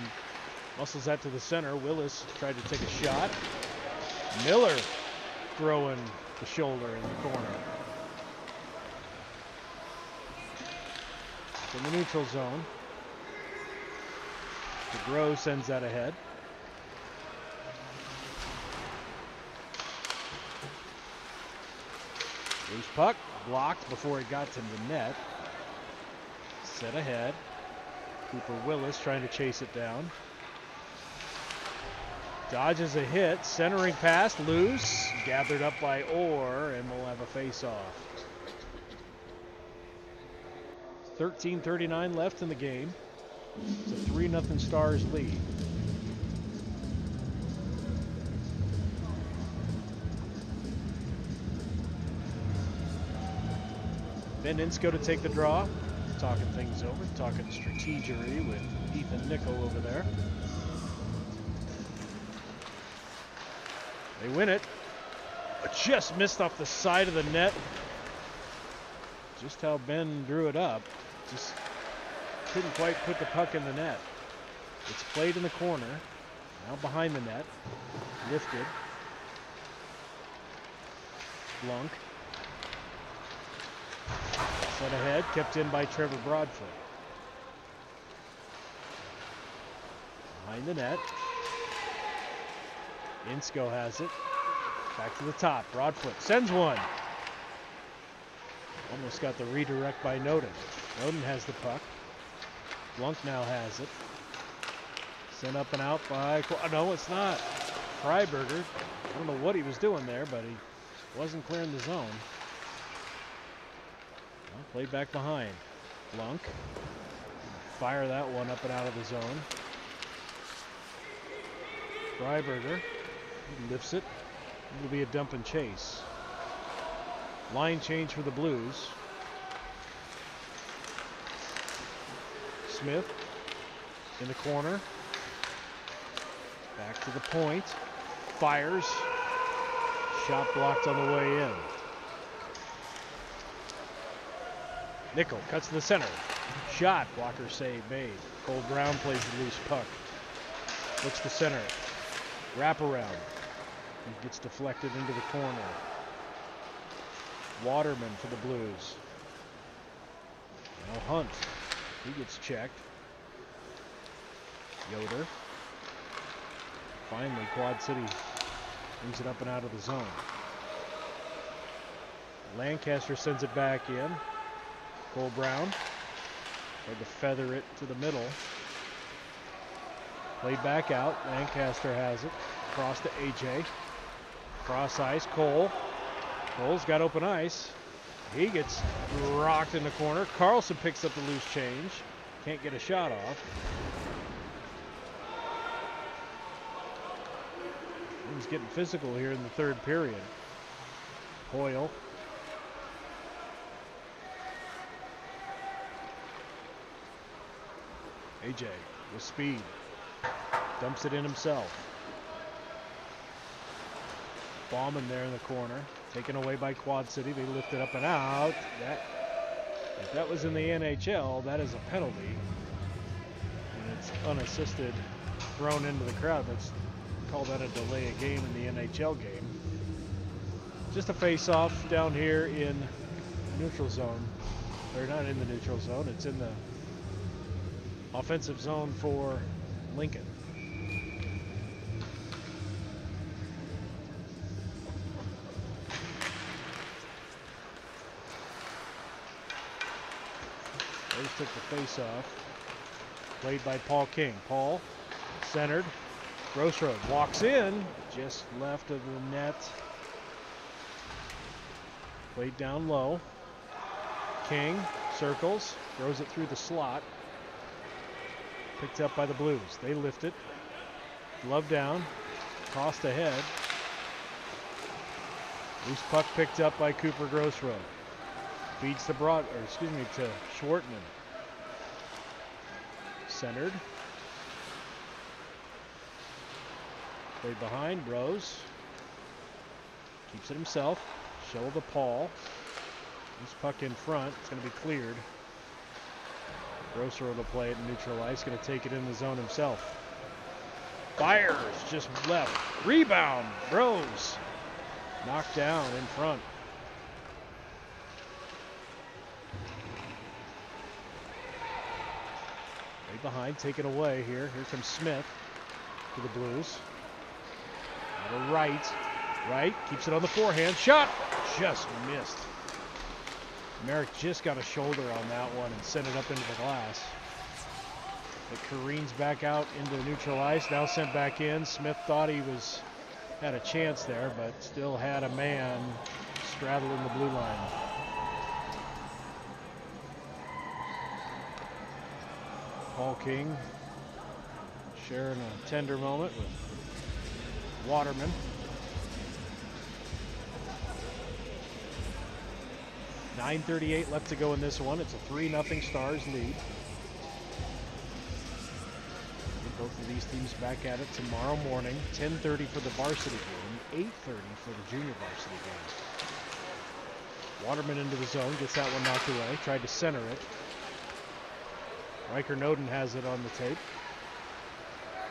muscles that to the center. Willis tried to take a shot. Miller throwing the shoulder in the corner. It's in the neutral zone. DeGros sends that ahead. Loose puck, blocked before it got to the net. Set ahead. Cooper Willis trying to chase it down. Dodges a hit, centering pass, loose, gathered up by Orr, and we'll have a face-off. 13:39 left in the game. It's a 3-0 Stars lead. Ben Insko to take the draw. Talking things over, talking strategery with Ethan Nickel over there. They win it. Just missed off the side of the net. Just how Ben drew it up. Just couldn't quite put the puck in the net. It's played in the corner. Now behind the net. Lifted. Blunk. Set ahead, kept in by Trevor Broadfoot. Behind the net. Insko has it. Back to the top. Broadfoot sends one. Almost got the redirect by Noden. Noden has the puck. Blunk now has it. Sent up and out by... Oh, no, it's not. Freiberger. I don't know what he was doing there, but he wasn't clearing the zone. Well, played back behind. Blunk. Fire that one up and out of the zone. Freiberger lifts it. It'll be a dump and chase. Line change for the Blues. Smith in the corner. Back to the point. Fires. Shot blocked on the way in. Nickel cuts to the center. Shot. Blocker save made. Cole Brown plays the loose puck. Looks to center. Wraparound. He gets deflected into the corner. Waterman for the Blues. Now Hunt. He gets checked. Yoder. Finally, Quad City brings it up and out of the zone. Lancaster sends it back in. Cole Brown tried to feather it to the middle. Played back out. Lancaster has it. Cross to AJ. Cross ice. Cole. Cole's got open ice. He gets rocked in the corner. Carlson picks up the loose change. Can't get a shot off. He's getting physical here in the third period. Hoyle. AJ with speed. Dumps it in himself. Bauman there in the corner. Taken away by Quad City. They lift it up and out. If that was in the NHL, that is a penalty. And it's unassisted, thrown into the crowd. Let's call that a delay of game in the NHL game. Just a face-off down here in neutral zone. Or not in the neutral zone. It's in the offensive zone for Lincoln. Rose took the face-off. Played by Paul King. Paul centered. Grossroad walks in. Just left of the net. Played down low. King circles. Throws it through the slot. Picked up by the Blues. They lift it. Glove down. Tossed ahead. Loose puck picked up by Cooper Grossroad. Feeds to to Schwartman. Centered. Played behind. Rose. Keeps it himself. Show to Paul. Loose puck in front. It's going to be cleared. Grossroad will play it in neutral ice. Going to take it in the zone himself. Fires. Just left. Rebound. Rose. Knocked down in front. Right behind, taken away here. Here comes Smith to the Blues. To the right, keeps it on the forehand. Shot, just missed. Merrick just got a shoulder on that one and sent it up into the glass. It careens back out into neutral ice, now sent back in. Smith thought he had a chance there, but still had a man straddling the blue line. Paul King sharing a tender moment with Waterman. 9:38 left to go in this one. It's a 3-0 Stars lead. Both of these teams back at it tomorrow morning. 10:30 for the varsity game, 8:30 for the junior varsity game. Waterman into the zone, gets that one knocked away. Tried to center it. Riker Noden has it on the tape.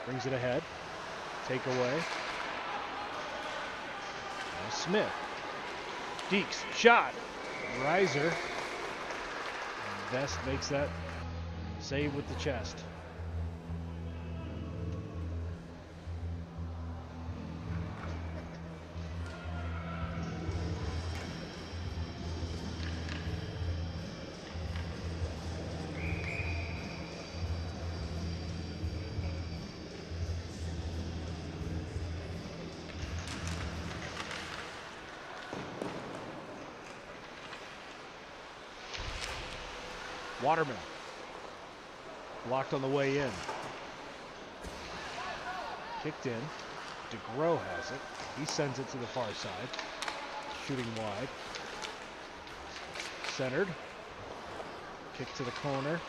Brings it ahead. Take away. Now Smith. Deeks, shot. Riser. Vest makes that save with the chest. Waterman. Blocked on the way in. Kicked in. DeGros has it. He sends it to the far side. Shooting wide. Centered. Kick to the corner.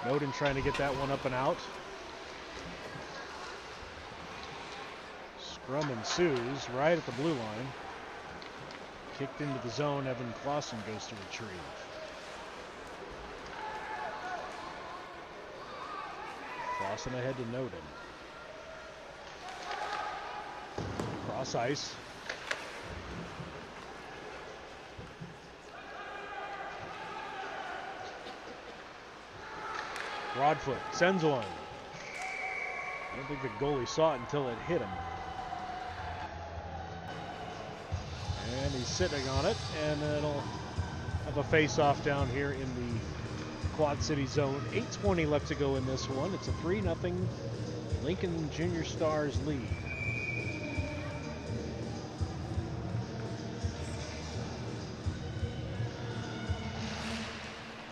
Noden trying to get that one up and out. Scrum ensues right at the blue line. Kicked into the zone. Evan Clausen goes to retrieve. Clausen ahead to Noden. Cross ice. Broadfoot sends one. I don't think the goalie saw it until it hit him. And he's sitting on it, and it'll have a face-off down here in the Quad City zone. 8:20 left to go in this one. It's a 3-0 Lincoln Junior Stars lead.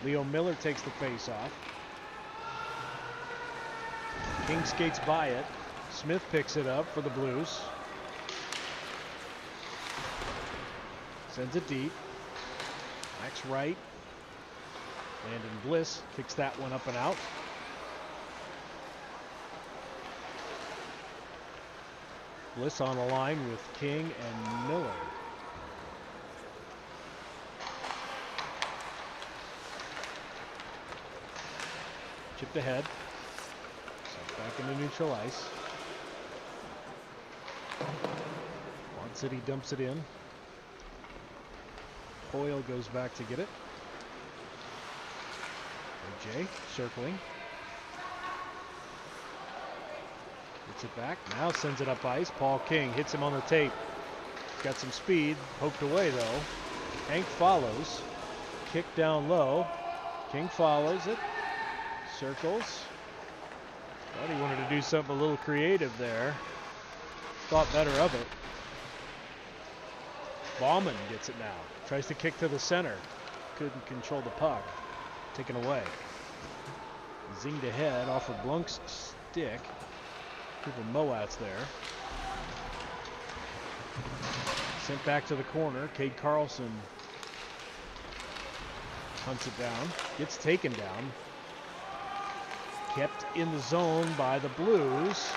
Leo Miller takes the face-off. King skates by it. Smith picks it up for the Blues. Sends it deep. Max right. Landon Bliss kicks that one up and out. Bliss on the line with King and Miller. Chipped ahead. Sent back into neutral ice. Quad City dumps it in. Coyle goes back to get it. Jay circling. Gets it back. Now sends it up ice. Paul King hits him on the tape. Got some speed. Poked away though. Hank follows. Kick down low. King follows it. Circles. Thought he wanted to do something a little creative there. Thought better of it. Bauman gets it now. Tries to kick to the center. Couldn't control the puck. Taken away. Zinged ahead off of Blunk's stick. Cooper Moat's there. Sent back to the corner. Cade Carlson hunts it down. Gets taken down. Kept in the zone by the Blues.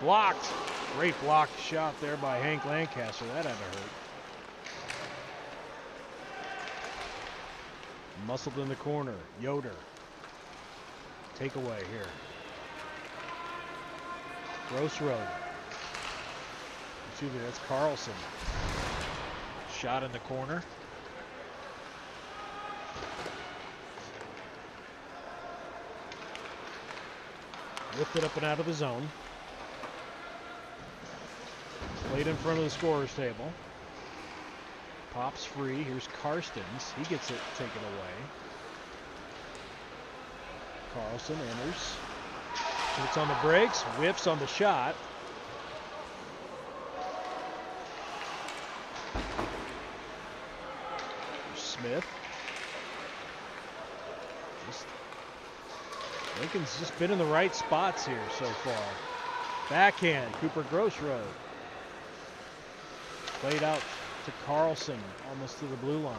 Blocked. Great blocked shot there by Hank Lancaster. That had to hurt. Muscled in the corner. Yoder. Takeaway here. Gross Road. Excuse me, that's Carlson. Shot in the corner. Lifted up and out of the zone. Played in front of the scorer's table. Pops free. Here's Karstens. He gets it taken away. Carlson enters. Shoots on the brakes. Whiffs on the shot. Smith. Lincoln's just been in the right spots here so far. Backhand. Cooper Grossroad. Played out to Carlson, almost to the blue line.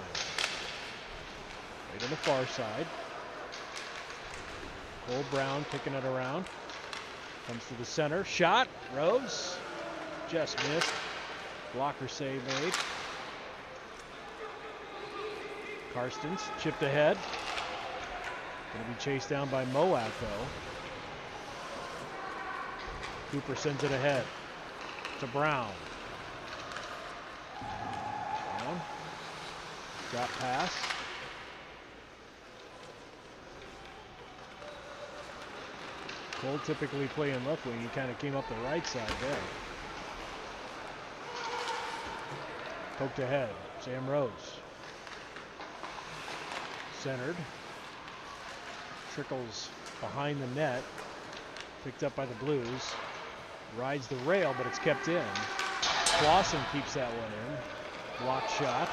Right on the far side. Cole Brown kicking it around. Comes to the center. Shot. Rose. Just missed. Blocker save made. Karstens chipped ahead. Going to be chased down by Moat, though. Cooper sends it ahead to Brown. Drop pass. Cole typically playing left wing. He kind of came up the right side there. Poked ahead. Sam Rose. Centered. Trickles behind the net. Picked up by the Blues. Rides the rail, but it's kept in. Clausen keeps that one in. Block shot.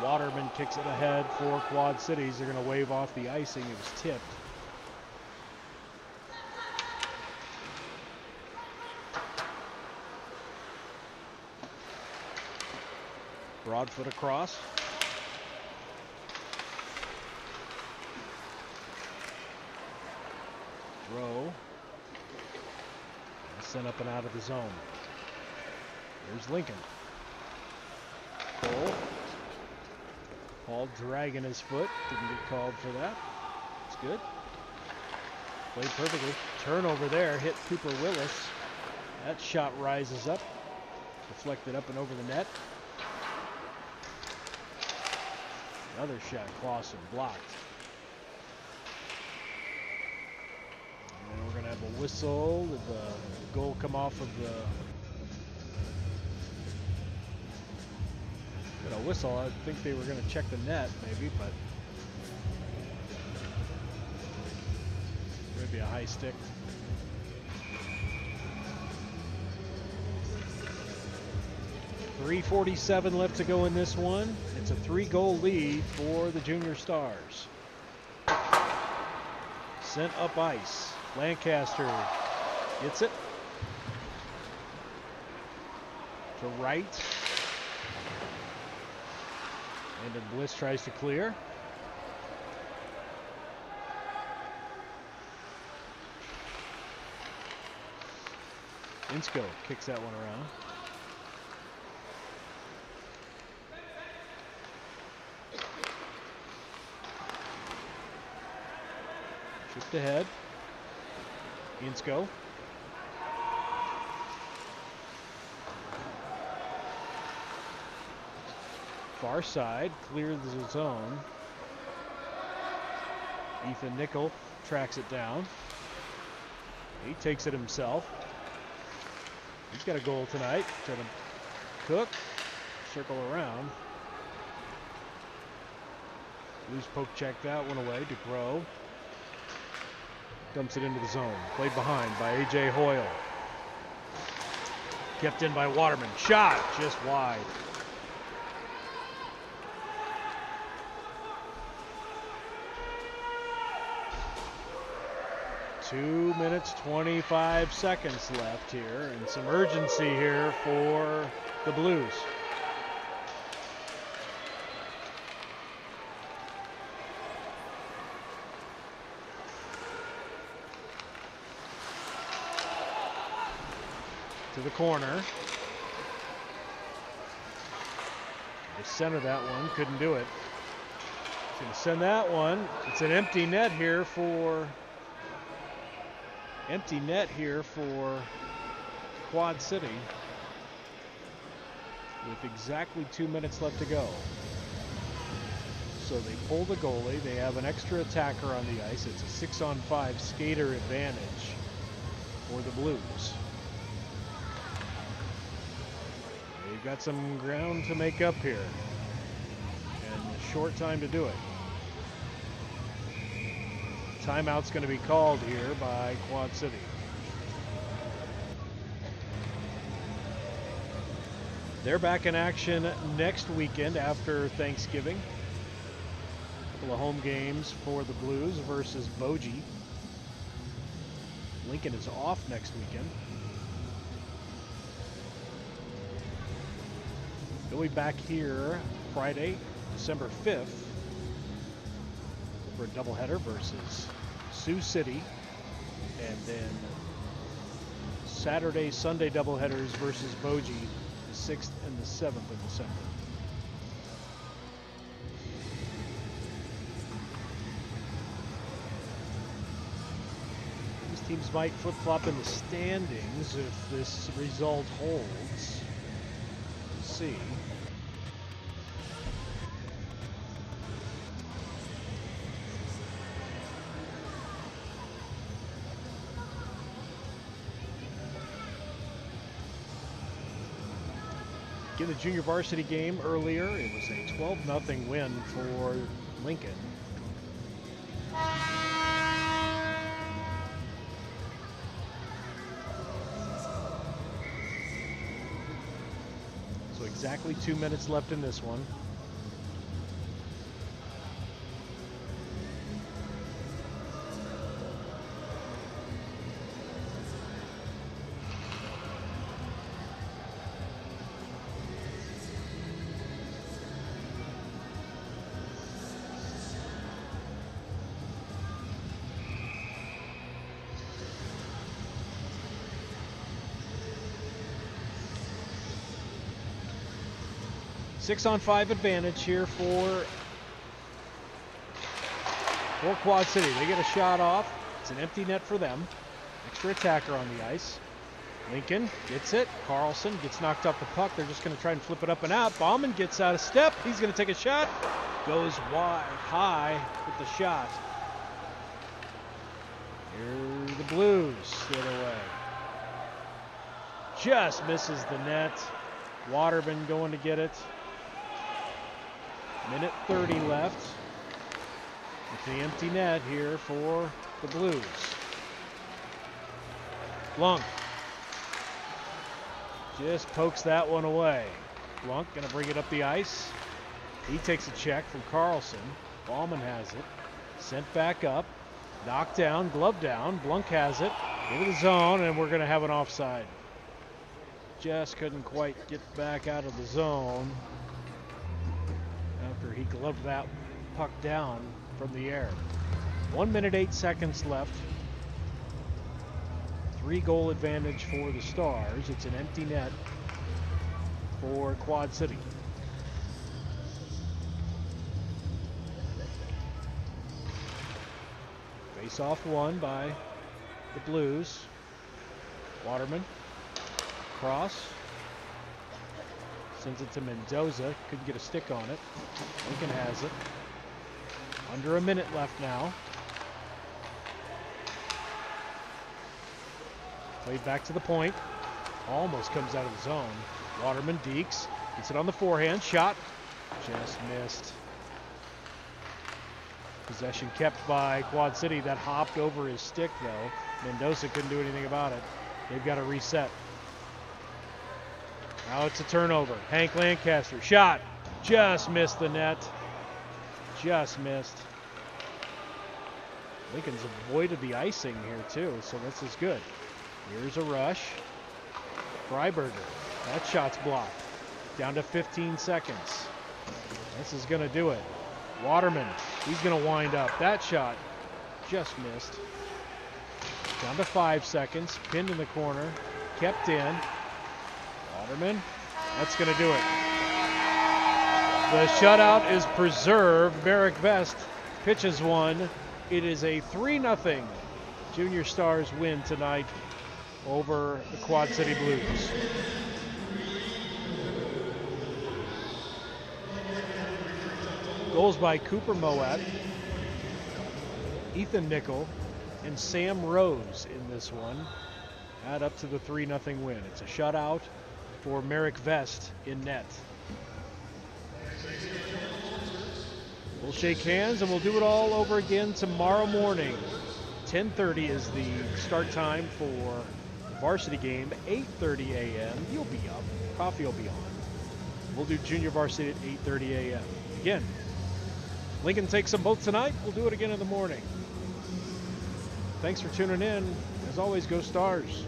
Waterman kicks it ahead for Quad Cities. They're going to wave off the icing. It was tipped. Broadfoot across. Rowe. Sent up and out of the zone. There's Lincoln. Cole. Paul dragging his foot. Didn't get called for that. It's good. Played perfectly. Turnover there. Hit Cooper Willis. That shot rises up. Deflected up and over the net. Another shot. Clausen blocked. And then we're going to have a whistle. Did the goal come off of the... A whistle. I think they were going to check the net, maybe, but maybe a high stick. .347 left to go in this one. It's a 3-goal lead for the Junior Stars. Sent up ice. Lancaster gets it to right. And then Bliss tries to clear. Insko kicks that one around. Chipped ahead. Insko. Far side, clears the zone. Ethan Nickel tracks it down. He takes it himself. He's got a goal tonight. Trying to cook, circle around. Blues poke check that one away. DeGrow dumps it into the zone. Played behind by A.J. Hoyle. Kept in by Waterman. Shot just wide. Two minutes, 25 seconds left here, and some urgency here for the Blues. To the corner. To center that one, couldn't do it. He's going to send that one. It's an empty net here for Quad City with exactly 2 minutes left to go. So they pull the goalie. They have an extra attacker on the ice. It's a 6-on-5 skater advantage. for the Blues. They've got some ground to make up here, and a short time to do it. Timeout's going to be called here by Quad City. They're back in action next weekend after Thanksgiving. A couple of home games for the Blues versus Bogie. Lincoln is off next weekend. They'll be back here Friday, December 5th for a doubleheader versus Sioux City, and then Saturday, Sunday doubleheaders versus Bogie, the 6th and the 7th of December. These teams might flip-flop in the standings if this result holds. We'll see. In the junior varsity game earlier, it was a 12-0 win for Lincoln. So exactly 2 minutes left in this one. Six-on-5 advantage here for Quad City. They get a shot off. It's an empty net for them. Extra attacker on the ice. Lincoln gets it. Carlson gets knocked off the puck. They're just going to try and flip it up and out. Bauman gets out of step. He's going to take a shot. Goes wide, high with the shot. Here the Blues get away. Just misses the net. Waterman going to get it. Minute 30 left with the empty net here for the Blues. Blunk just pokes that one away. Blunk going to bring it up the ice. He takes a check from Carlson. Ballman has it. Sent back up. Knocked down, glove down. Blunk has it. Into the zone, and we're going to have an offside. Just couldn't quite get back out of the zone after he gloved that puck down from the air. 1 minute, 8 seconds left. 3-goal advantage for the Stars. It's an empty net for Quad City. Face-off won by the Blues. Waterman. Cross. Sends it to Mendoza. Couldn't get a stick on it. Lincoln has it. Under a minute left now. Played back to the point. Almost comes out of the zone. Waterman, Deeks. Gets it on the forehand. Shot. Just missed. Possession kept by Quad City. That hopped over his stick, though. Mendoza couldn't do anything about it. They've got to reset. Now it's a turnover. Hank Lancaster. Shot. Just missed the net. Just missed. Lincoln's avoided the icing here, too, so this is good. Here's a rush. Freiberger. That shot's blocked. Down to 15 seconds. This is going to do it. Waterman. He's going to wind up. That shot just missed. Down to 5 seconds. Pinned in the corner. Kept in. Waterman. That's going to do it. The shutout is preserved. Barrick Best pitches one. It is a 3-0 Junior Stars win tonight over the Quad City Blues. Goals by Cooper Moet, Ethan Nickel, and Sam Rose in this one. add up to the 3-0 win. It's a shutout for Merrick Vest in net. We'll shake hands and we'll do it all over again tomorrow morning. 10:30 is the start time for the varsity game. 8:30 a.m. You'll be up. Coffee will be on. We'll do junior varsity at 8:30 a.m. Again, Lincoln takes them both tonight. We'll do it again in the morning. Thanks for tuning in. As always, go Stars.